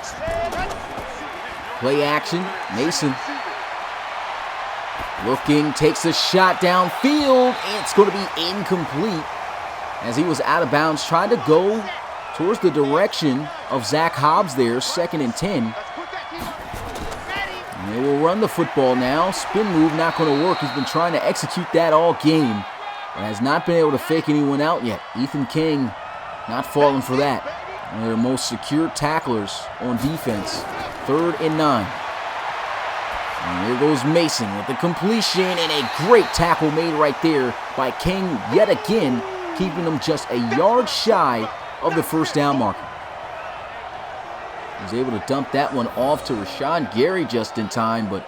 70 Play action. Mason looking, takes a shot downfield, and it's going to be incomplete as he was out of bounds, trying to go towards the direction of Zach Hobbs there, 2nd and 10. Let's put that team on. Ready? And they will run the football now. Spin move not going to work. He's been trying to execute that all game, but has not been able to fake anyone out yet. Ethan King not falling for that. One of their most secure tacklers on defense. 3rd and 9. And here goes Mason with the completion and a great tackle made right there by King yet again, keeping them just a yard shy of the first down marker. He was able to dump that one off to Rashawn Gary just in time, but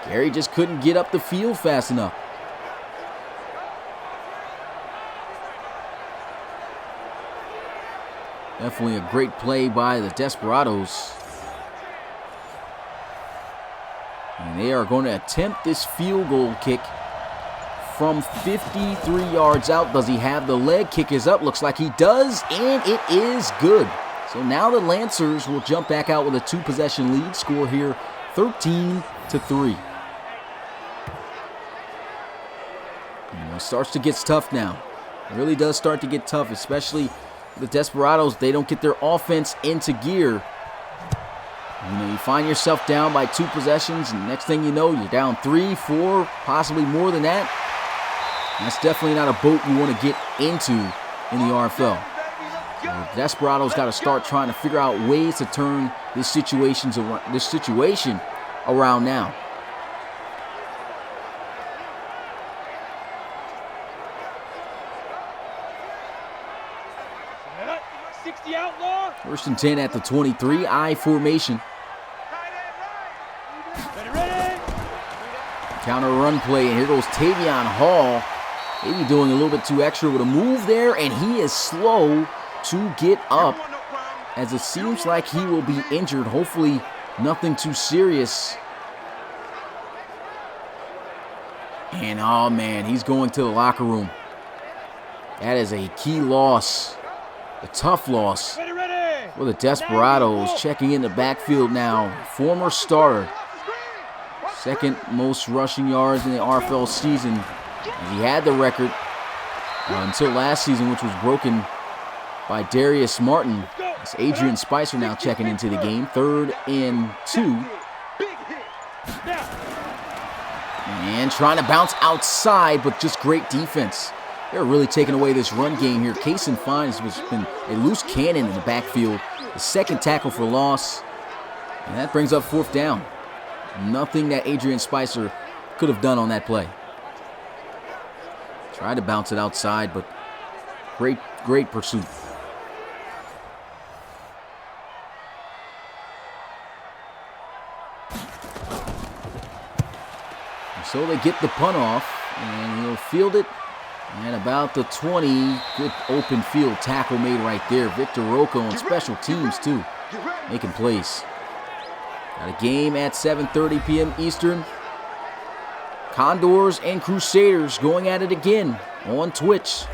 Gary just couldn't get up the field fast enough. Definitely a great play by the Desperados. And they are going to attempt this field goal kick from 53 yards out. Does he have the leg? Kick is up. Looks like he does, and it is good. So now the Lancers will jump back out with a 2-possession lead. Score here 13-3. It starts to get tough now. It really does start to get tough, especially the Desperados. They don't get their offense into gear. You find yourself down by 2 possessions, and next thing you know, you're down 3, 4, possibly more than that. And that's definitely not a boat you want to get into in the RFL. The Desperados got to start trying to figure out ways to turn this situation around now. First and 10 at the 23, I formation. Counter run play, and here goes Tavion Hall. Maybe doing a little bit too extra with a move there, and he is slow to get up, as it seems like he will be injured. Hopefully nothing too serious. And oh man, he's going to the locker room. That is a key loss, a tough loss for the Desperados. Checking in the backfield now, former starter. 2nd most rushing yards in the RFL season. He had the record until last season, which was broken by Darius Martin. It's Adrian Spicer now checking into the game. 3rd and 2. And trying to bounce outside, but just great defense. They're really taking away this run game here. Kason Fines has been a loose cannon in the backfield. The 2nd tackle for loss. And that brings up 4th down. Nothing that Adrian Spicer could have done on that play. Tried to bounce it outside, but great pursuit. So they get the punt off, and he'll field it. And about the 20, good open field tackle made right there. Victor Rocco on special teams too, making plays. Got a game at 7:30 p.m. Eastern. Condors and Crusaders going at it again on Twitch.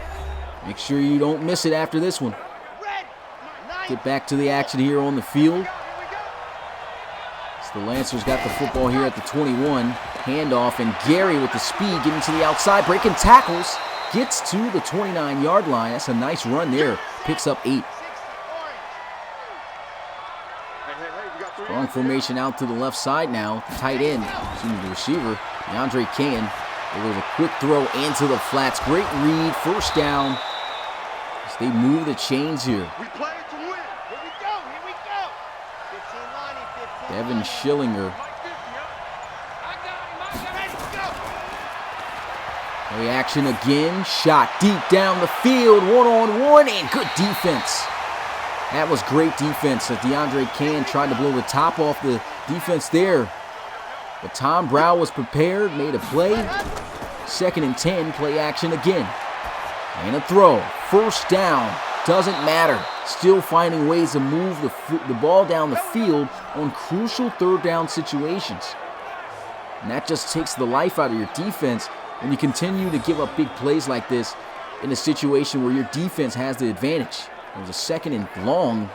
Make sure you don't miss it after this one. Get back to the action here on the field. So the Lancers got the football here at the 21. Handoff, and Gary with the speed getting to the outside, breaking tackles. Gets to the 29-yard line. That's a nice run there. Picks up 8. Strong formation out to the left side now. Tight end, the receiver, Deandre Kane. There was a quick throw into the flats. Great read, 1st down. As they move the chains here. We play to win. Here we go. Here we go. 15 line, 15. Devin Schillinger. Play action again. Shot deep down the field. 1-on-1 and good defense. That was great defense as Deandre Kane tried to blow the top off the defense there. But Tom Brow was prepared, made a play. 2nd and 10, play action again. And a throw. 1st down. Doesn't matter. Still finding ways to move the ball down the field on crucial 3rd down situations. And that just takes the life out of your defense when you continue to give up big plays like this in a situation where your defense has the advantage. It was a 2nd and long.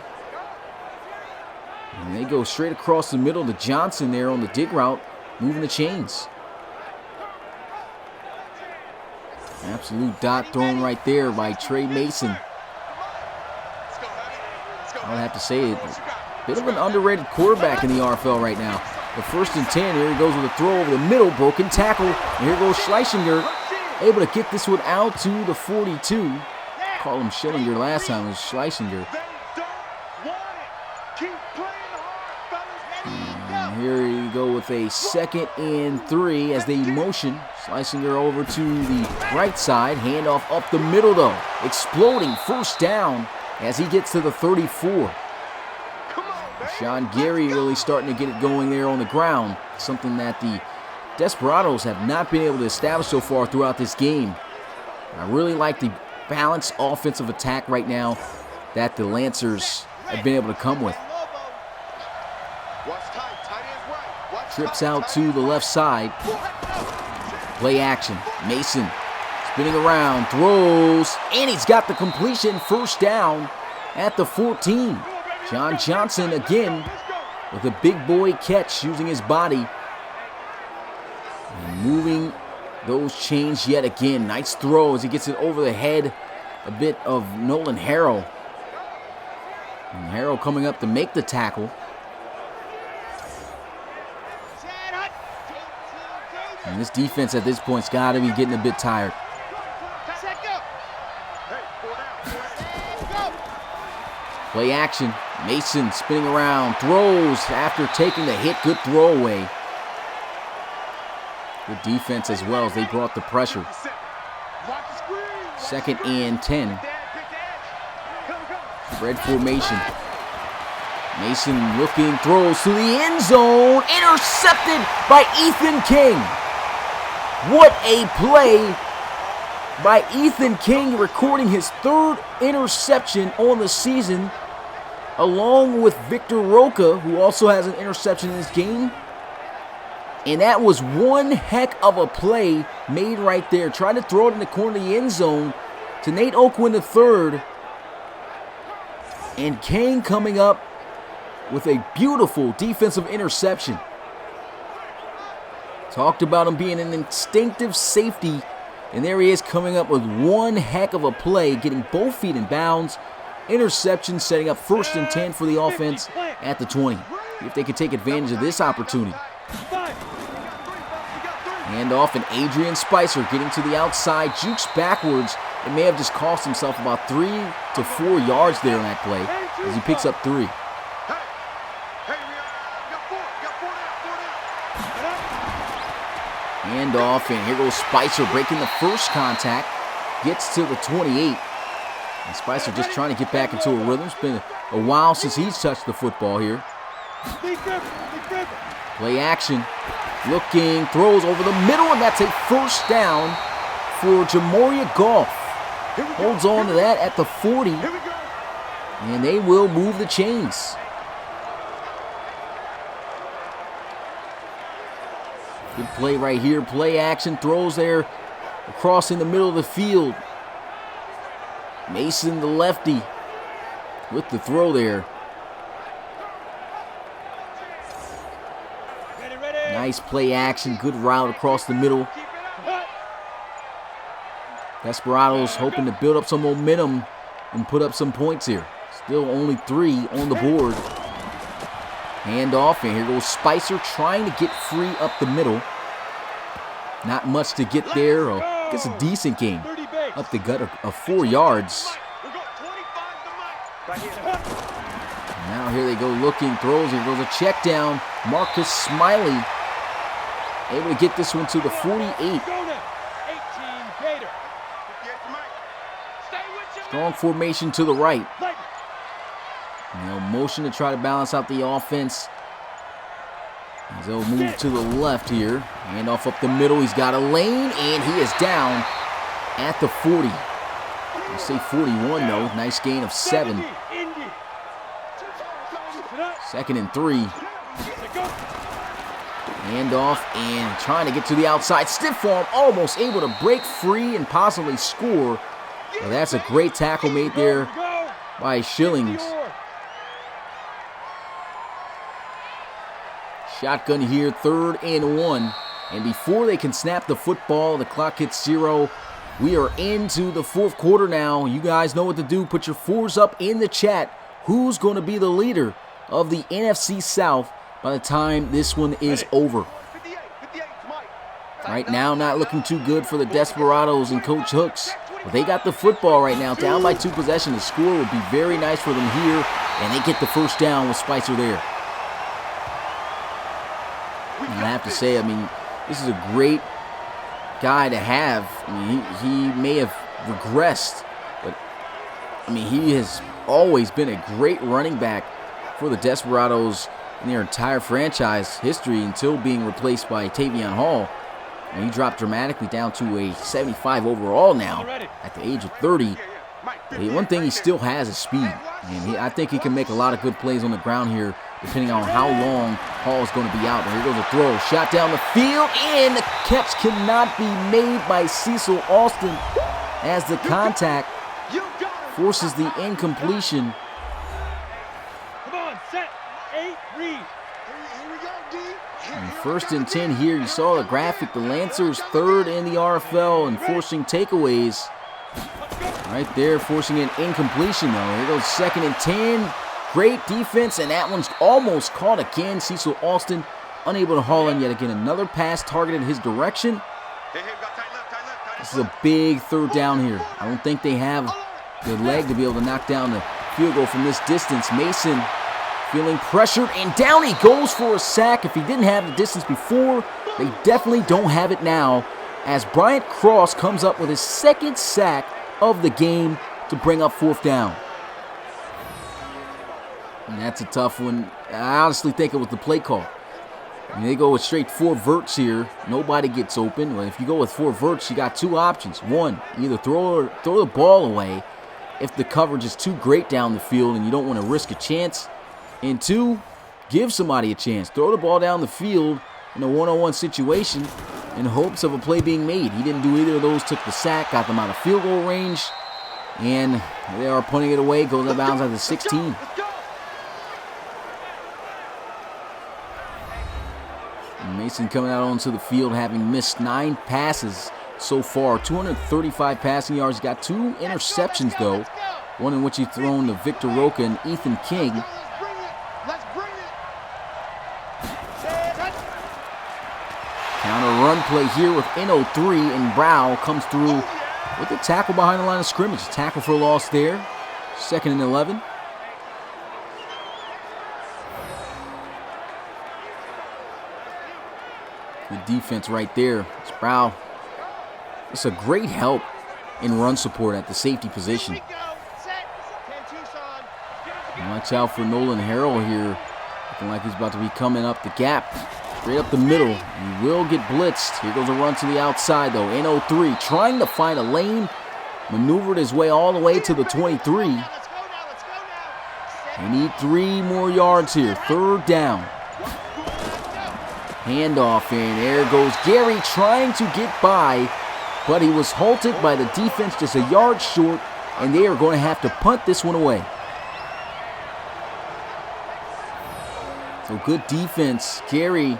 And they go straight across the middle to Johnson there on the dig route, moving the chains. Absolute dot thrown right there by Trey Mason. I would have to say, a bit of an underrated quarterback in the RFL right now. The 1st and 10, here he goes with a throw over the middle, broken tackle. And here goes Schleichinger, able to get this one out to the 42. Call him Schillinger last time, it was Schleichinger. And here you go with a 2nd and 3 as they motion. Schleichinger over to the right side, handoff up the middle though. Exploding 1st down as he gets to the 34. Sean Gary really starting to get it going there on the ground, something that the Desperados have not been able to establish so far throughout this game. I really like the balanced offensive attack right now that the Lancers have been able to come with. Trips out to the left side. Play action. Mason spinning around, throws, and he's got the completion. 1st down at the 14. John Johnson again with a big boy catch using his body. And moving those chains yet again. Nice throw as he gets it over the head a bit of Nolan Harrell. And Harrell coming up to make the tackle. And this defense at this point's got to be getting a bit tired. Play action. Mason spinning around, throws after taking the hit. Good throwaway. Good defense as well as they brought the pressure. 2nd and 10. Spread formation. Mason looking, throws to the end zone. Intercepted by Ethan King. What a play by Ethan King, recording his 3rd interception on the season, along with Victor Roca, who also has an interception in this game. And that was one heck of a play made right there. Trying to throw it in the corner of the end zone to Nate Oakwood III. And Kane coming up with a beautiful defensive interception. Talked about him being an instinctive safety. And there he is coming up with one heck of a play, getting both feet in bounds. Interception, setting up 1st and 10 for the offense at the 20. If they could take advantage of this opportunity. Handoff, and Adrian Spicer getting to the outside, jukes backwards. It may have just cost himself about 3 to 4 yards there in that play as he picks up 3. Handoff, and here goes Spicer breaking the 1st contact. Gets to the 28. And Spicer just trying to get back into a rhythm. It's been a while since he's touched the football here. Play action. Looking, throws over the middle, and that's a 1st down for Jamoria Goff. Holds on to that at the 40. And they will move the chains. Good play right here. Play action. Throws there across in the middle of the field. Mason, the lefty, with the throw there. Nice play action. Good route across the middle. Desperados hoping to build up some momentum and put up some points here. Still only 3 on the board. Handoff, and here goes Spicer trying to get free up the middle. Not much to get there. Gets a decent gain. Up the gut of 4 yards. Now here they go looking, throws. Here goes a check down. Marcus Smiley able to get this one to the 48. Strong formation to the right. Motion to try to balance out the offense. As they'll move to the left here. Handoff up the middle. He's got a lane, and he is down at the 40. I say 41 though. Nice gain of 7. 2nd and 3. Handoff and trying to get to the outside. Stiff arm, almost able to break free and possibly score. Well, that's a great tackle made there by Schillings. Shotgun here, 3rd and 1. And before they can snap the football, the clock hits 0. We are into the 4th quarter now. You guys know what to do. Put your 4s up in the chat. who's going to be the leader of the NFC South by the time this one is over. Right now, not looking too good for the Desperados and Coach Hooks. But they got the football right now, down by 2 possessions. The score would be very nice for them here, and they get the first down with Spicer there. And I have to say, I mean, this is a great guy to have. I mean, he may have regressed, but I mean, he has always been a great running back for the Desperados in their entire franchise history until being replaced by Tavion Hall. And he dropped dramatically down to a 75 overall now at the age of 30. But one thing he still has is speed. And I think he can make a lot of good plays on the ground here, depending on how long Hall is going to be out. And here goes a throw. Shot down the field, and the catch cannot be made by Cecil Austin as the contact forces the incompletion. Come on, set, 8, read. And 1st and 10 here. You saw the graphic. The Lancers 3rd in the RFL and forcing takeaways. Right there, forcing an incompletion though. Here goes 2nd and 10. Great defense, and that one's almost caught again. Cecil Austin unable to haul in yet again. Another pass targeted his direction. This is a big 3rd down here. I don't think they have the leg to be able to knock down the field goal from this distance. Mason feeling pressured, and down he goes for a sack. If he didn't have the distance before, they definitely don't have it now, as Bryant Cross comes up with his 2nd sack of the game to bring up 4th down. And that's a tough one. I honestly think it was the play call. I mean, they go with straight 4 verts here. Nobody gets open. Well, if you go with 4 verts, you got 2 options. One, either throw the ball away if the coverage is too great down the field and you don't want to risk a chance. And 2, give somebody a chance. Throw the ball down the field in a one-on-one situation in hopes of a play being made. He didn't do either of those. Took the sack, got them out of field goal range, and they are punting it away. Goes out of bounds at the 16. And Mason coming out onto the field having missed 9 passes so far. 235 passing yards. He's got 2 interceptions, though. One in which he's thrown to Victor Roca and Ethan King. Counter run play here with N03, and Brow comes through with a tackle behind the line of scrimmage. Tackle for a loss there. 2nd and 11. Good defense right there. It's Brow. It's a great help in run support at the safety position. Watch out for Nolan Harrell here. Looking like he's about to be coming up the gap. Straight up the middle. He will get blitzed. Here goes a run to the outside, though. N03 trying to find a lane. Maneuvered his way all the way to the 23. They need 3 more yards here. 3rd down. Handoff, and there goes Gary trying to get by, but he was halted by the defense just a yard short, and they are going to have to punt this one away. So good defense. Gary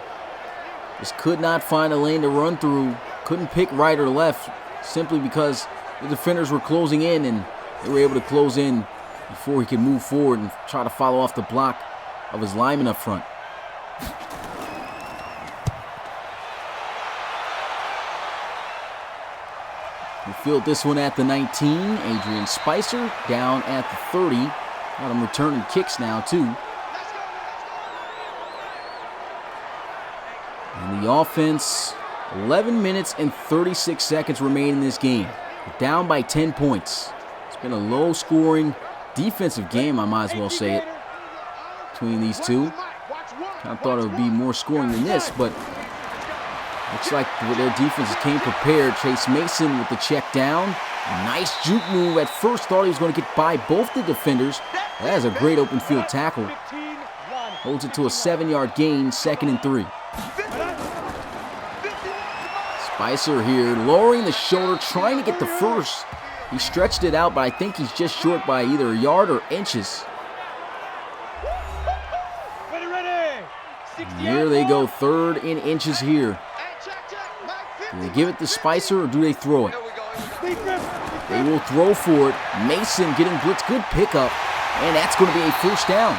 just could not find a lane to run through. Couldn't pick right or left simply because the defenders were closing in, and they were able to close in before he could move forward and try to follow off the block of his lineman up front. We field this one at the 19. Adrian Spicer down at the 30. Got him returning kicks now, too. And the offense, 11 minutes and 36 seconds remain in this game. We're down by 10 points. It's been a low-scoring defensive game, I might as well say it, between these two. I thought it would be more scoring than this, but looks like their defense came prepared. Chase Mason with the check down. A nice juke move. At first thought he was going to get by both the defenders. That is a great open field tackle. Holds it to a 7-yard gain, 2nd and 3. Spicer here, lowering the shoulder, trying to get the first. He stretched it out, but I think he's just short by either a yard or inches. And here they go, 3rd and inches here. Do they give it to Spicer or do they throw it? They will throw for it. Mason getting blitz. Good pickup And that's going to be a first down.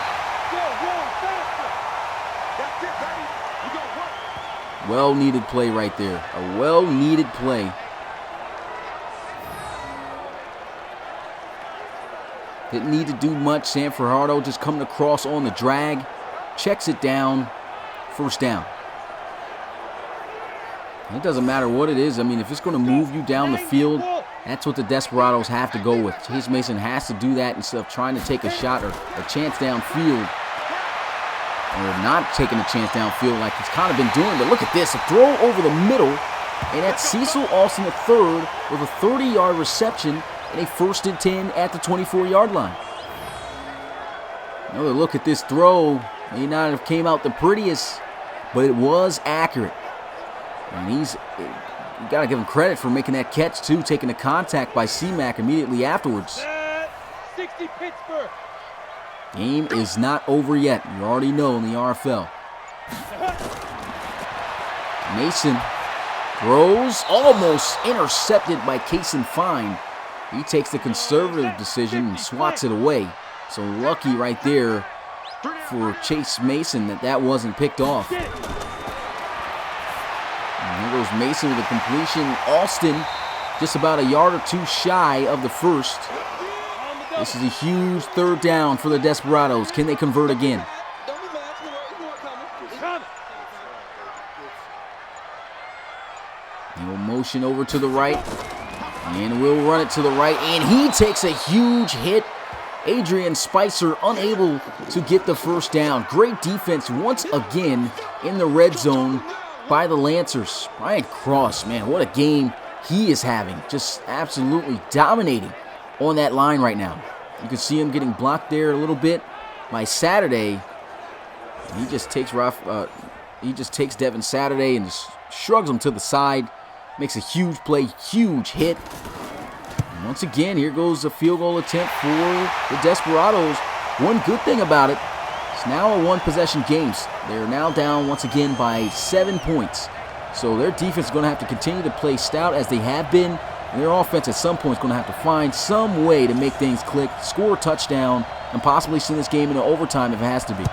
That's it, baby. You got work. Well-needed play right there. A well-needed play. Didn't need to do much. Sam Fajardo just coming across on the drag. Checks it down. First down. And it doesn't matter what it is. I mean, if it's going to move you down the field, that's what the Desperados have to go with. Chase Mason has to do that instead of trying to take a shot or a chance downfield. Or not taking a chance downfield like he's kind of been doing. But look at this. A throw over the middle. And that's Cecil Austin III with a 30-yard reception and a 1st and 10 at the 24-yard line. Another look at this throw. May not have came out the prettiest, but it was accurate. And you got to give him credit for making that catch, too, taking the contact by C-Mac immediately afterwards. 60 Pittsburgh. Game is not over yet. You already know in the RFL. Mason throws, almost intercepted by Kason Fine. He takes the conservative decision and swats it away. So lucky right there for Chase Mason that wasn't picked off. And here goes Mason with a completion. Austin just about a yard or two shy of the first. This is a huge 3rd down for the Desperados. Can they convert again? He'll motion over to the right. And we'll run it to the right. And he takes a huge hit. Adrian Spicer unable to get the first down. Great defense once again in the red zone by the Lancers. Brian Cross, man, what a game he is having. Just absolutely dominating on that line right now. You can see him getting blocked there a little bit by Saturday. He just takes Devin Saturday and just shrugs him to the side. Makes a huge play, huge hit. And once again, here goes a field goal attempt for the Desperados. One good thing about it, it's now a one-possession game. They're now down once again by 7 points. So their defense is going to have to continue to play stout as they have been. And their offense at some point is going to have to find some way to make things click, score a touchdown, and possibly send this game into overtime if it has to be.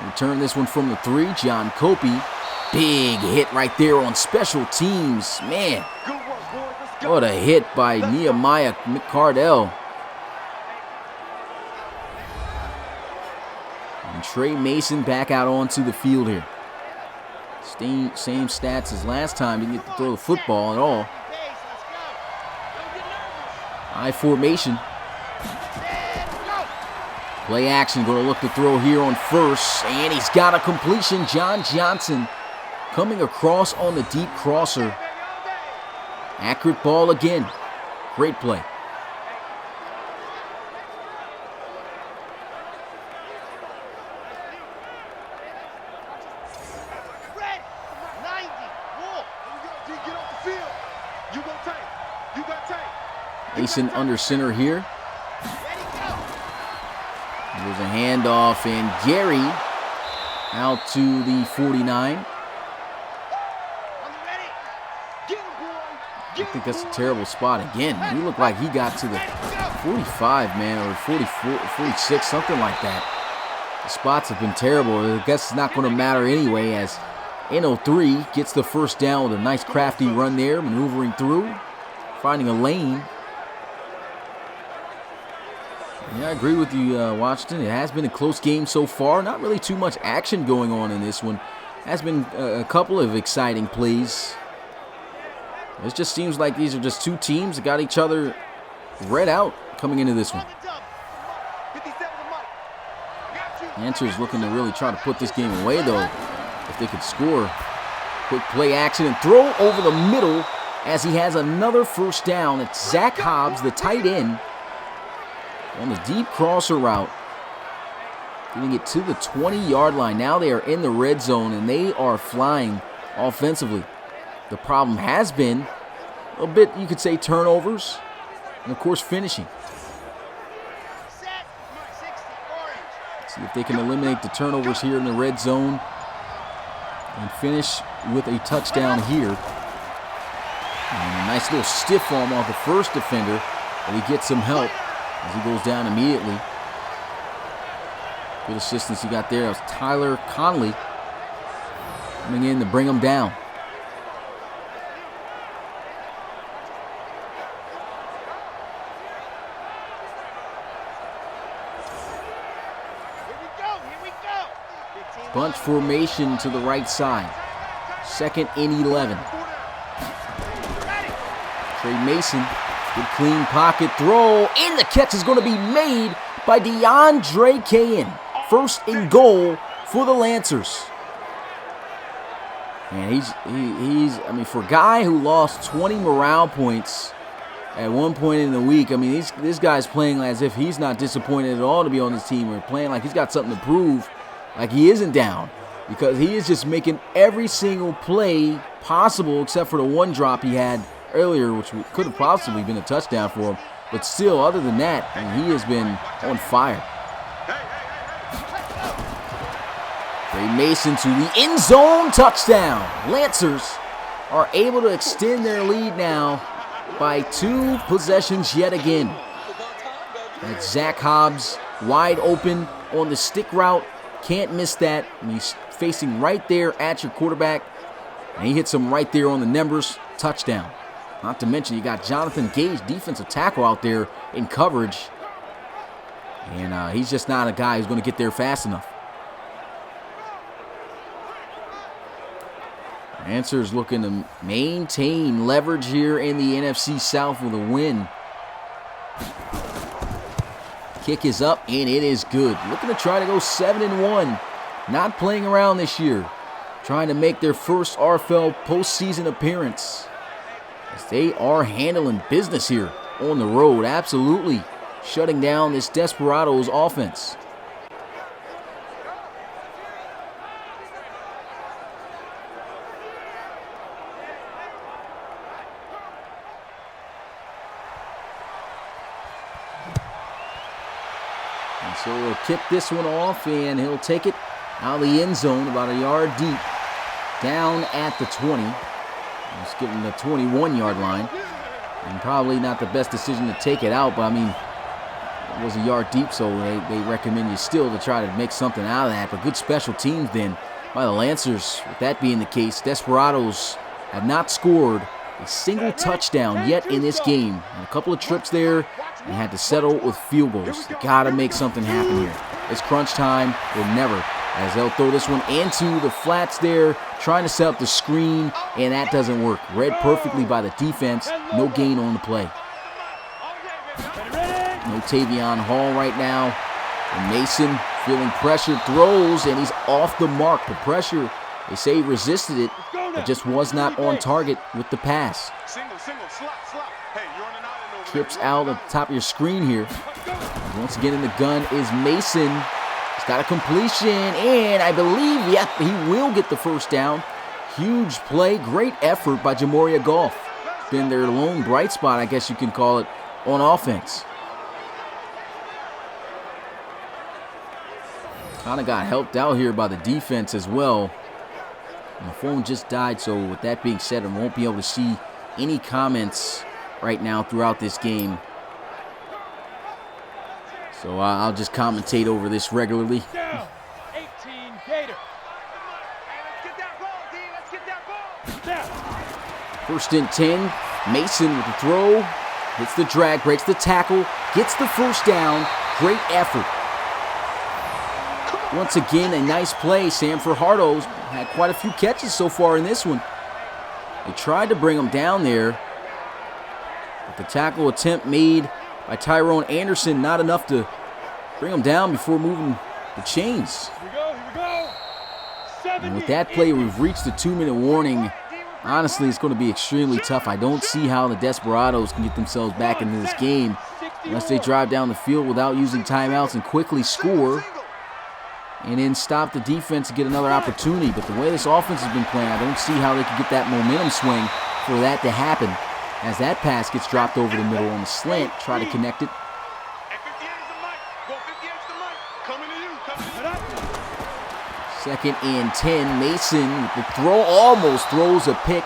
Return this one from the 3. John Copey. Big hit right there on special teams. Man, what a hit by Nehemiah McCardell. And Trey Mason back out onto the field here. Same stats as last time. Didn't get to throw the football at all. I formation. Play action, going to look to throw here on first, and he's got a completion. John Johnson coming across on the deep crosser. Accurate ball again. Great play. Mason under center here. There's a handoff, and Gary out to the 49. I think that's a terrible spot again. He looked like he got to the 45, man, or 44, 46, something like that. The spots have been terrible. I guess it's not going to matter anyway, as N03 gets the first down with a nice crafty run there, maneuvering through, finding a lane. Yeah, I agree with you, Washington. It has been a close game so far. Not really too much action going on in this one. Has been a couple of exciting plays. It just seems like these are just two teams that got each other read out coming into this one. Lancers looking to really try to put this game away, though, if they could score. Quick play action and throw over the middle as he has another first down. It's Zach Hobbs, the tight end, on the deep crosser route. Getting it to the 20-yard line. Now they are in the red zone, and they are flying offensively. The problem has been a bit, you could say, turnovers, and of course finishing. See if they can eliminate the turnovers here in the red zone and finish with a touchdown here. And a Nice little stiff arm off the first defender, but he gets some help as he goes down immediately. Good assistance he got there. That was Tyler Conley coming in to bring him down. Bunch formation to the right side. 2nd and 11. Trey Mason, good clean pocket throw, and the catch is going to be made by Deandre Kane. 1st and goal for the Lancers. And he's for a guy who lost 20 morale points at one point in the week, this guy's playing as if he's not disappointed at all to be on this team, or playing like he's got something to prove, like he isn't down, because he is just making every single play possible except for the one drop he had earlier, which could have possibly been a touchdown for him. But still, other than that, he has been on fire. Trey Mason to the end zone, touchdown. Lancers are able to extend their lead now by 2 possessions yet again. And Zach Hobbs wide open on the stick route. Can't miss that. He's facing right there at your quarterback. And he hits him right there on the numbers. Touchdown. Not to mention you got Jonathan Gage, defensive tackle, out there in coverage. And he's just not a guy who's going to get there fast enough. Lancers looking to maintain leverage here in the NFC South with a win. Kick is up, and it is good. Looking to try to go 7-1. Not playing around this year. Trying to make their first RFL postseason appearance. As they are handling business here on the road. Absolutely shutting down this Desperados offense. So he'll kick this one off, and he'll take it out of the end zone about a yard deep, down at the 20. He's getting the 21-yard line. And probably not the best decision to take it out, but it was a yard deep, so they recommend you still to try to make something out of that. But good special teams then by the Lancers. With that being the case, Desperados have not scored a single touchdown yet in this game. And a couple of trips there, and had to settle with field goals. Got to make something happen here. It's crunch time or never, as they'll throw this one into the flats there, trying to set up the screen, and that doesn't work. Read perfectly by the defense. No gain on the play. No Tavion Hall right now. And Mason feeling pressure, throws, and he's off the mark. The pressure, they say he resisted it, but just was not on target with the pass. Trips out at the top of your screen here. Once again in the gun is Mason. He's got a completion, and I believe, he will get the first down. Huge play, great effort by Jamoria Goff. Been their lone bright spot, I guess you can call it, on offense. Kind of got helped out here by the defense as well. My phone just died, so with that being said, I won't be able to see any comments right now throughout this game. So I'll just commentate over this regularly. Down, 18 Gator. First and 10. Mason with the throw. Hits the drag, breaks the tackle, gets the first down. Great effort. Once again, a nice play. Sam Fajardo's had quite a few catches so far in this one. They tried to bring him down there. But the tackle attempt made by Tyrone Anderson, not enough to bring him down before moving the chains. Here we go. And with that play, we've reached the 2-minute warning. Honestly, it's going to be extremely tough. I don't see how the Desperados can get themselves back into this game unless they drive down the field without using timeouts and quickly score and then stop the defense and get another opportunity. But the way this offense has been playing, I don't see how they can get that momentum swing for that to happen. As that pass gets dropped over the middle on the slant, try to connect it. Second and 10, Mason with the throw, almost throws a pick.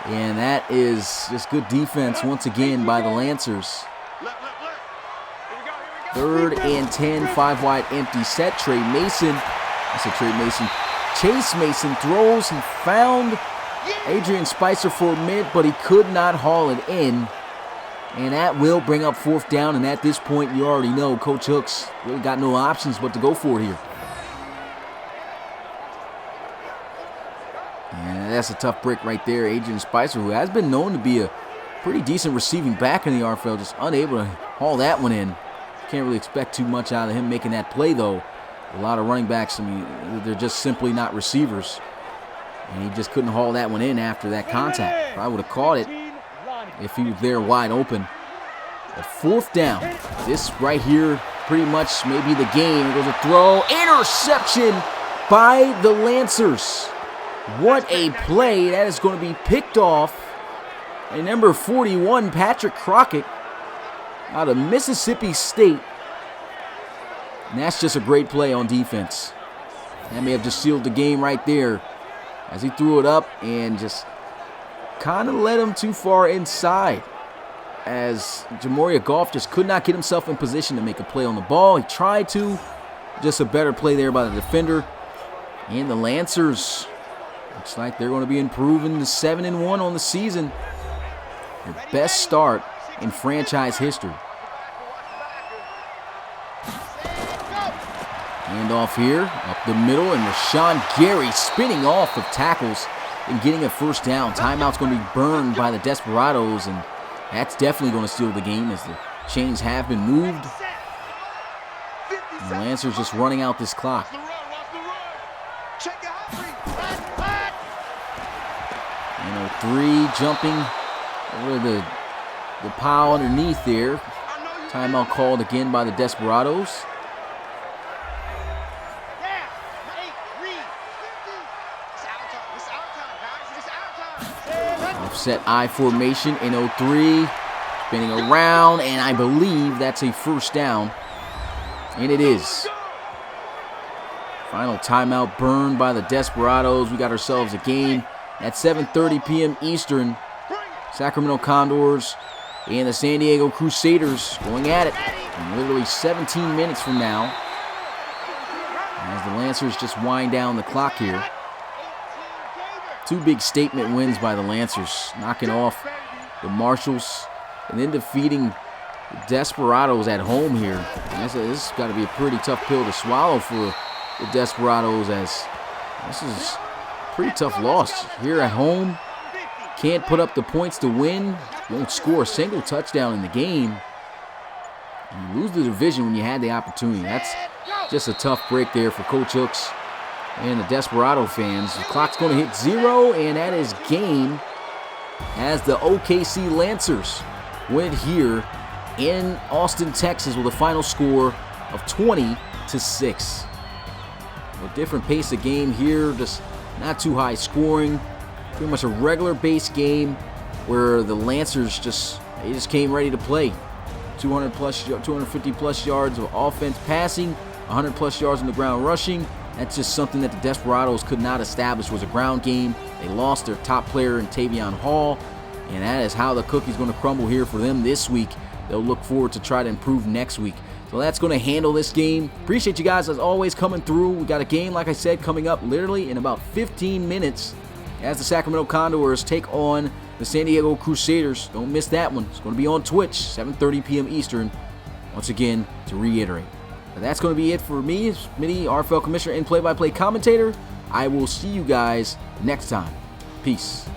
And that is just good defense once again by the Lancers. 3rd and 10, 5 wide empty set. Trey Mason, Chase Mason throws. He found Adrian Spicer for a minute, but he could not haul it in. And that will bring up 4th down. And at this point, you already know Coach Hooks really got no options but to go for it here. And that's a tough break right there. Adrian Spicer, who has been known to be a pretty decent receiving back in the RFL, just unable to haul that one in. Can't really expect too much out of him making that play, though. A lot of running backs, I mean, they're just simply not receivers. And he just couldn't haul that one in after that contact. Probably would have caught it if he was there wide open. But 4th down. This right here pretty much may be the game. It goes a throw. Interception by the Lancers. What a play. That is going to be picked off. And number 41, Patrick Crockett, out of Mississippi State. And that's just a great play on defense. That may have just sealed the game right there, as he threw it up and just kind of led him too far inside, as Jamoria Goff just could not get himself in position to make a play on the ball. He tried to. Just a better play there by the defender. And the Lancers, looks like they're going to be improving to 7-1 on the season. Their best start in franchise history. Hand off here, up the middle, and Rashawn Gary spinning off of tackles and getting a 1st down. Timeout's going to be burned by the Desperados, and that's definitely going to steal the game as the chains have been moved. And the Lancers just running out this clock. And 3 jumping over the pile underneath there. Timeout called again by the Desperados. Offset I formation in 03. Spinning around, and I believe that's a 1st down. And it is. Final timeout burned by the Desperados. We got ourselves a game at 7:30 p.m. Eastern. Sacramento Condors and the San Diego Crusaders going at it in literally 17 minutes from now, as the Lancers just wind down the clock here. 2 big statement wins by the Lancers, knocking off the Marshals and then defeating the Desperados at home here. And this has got to be a pretty tough pill to swallow for the Desperados, as this is a pretty tough loss here at home. Can't put up the points to win. Won't score a single touchdown in the game. And you lose the division when you had the opportunity. That's just a tough break there for Coach Hooks and the Desperado fans. The clock's going to hit 0, and that is game, as the OKC Lancers win here in Austin, Texas, with a final score of 20-6. A different pace of game here, just not too high scoring. Pretty much a regular base game where the Lancers just came ready to play. 250 plus yards of offense passing, 100 plus yards on the ground rushing. That's just something that the Desperados could not establish was a ground game. They lost their top player in Tavion Hall, and that is how the cookie's going to crumble here for them this week. They'll look forward to try to improve next week. So that's going to handle this game. Appreciate you guys as always coming through. We got a game, like I said, coming up literally in about 15 minutes as the Sacramento Condors take on the San Diego Crusaders. Don't miss that one. It's going to be on Twitch, 7:30 p.m. Eastern. Once again, to reiterate. But that's going to be it for me, Smitty, RFL Commissioner and play-by-play commentator. I will see you guys next time. Peace.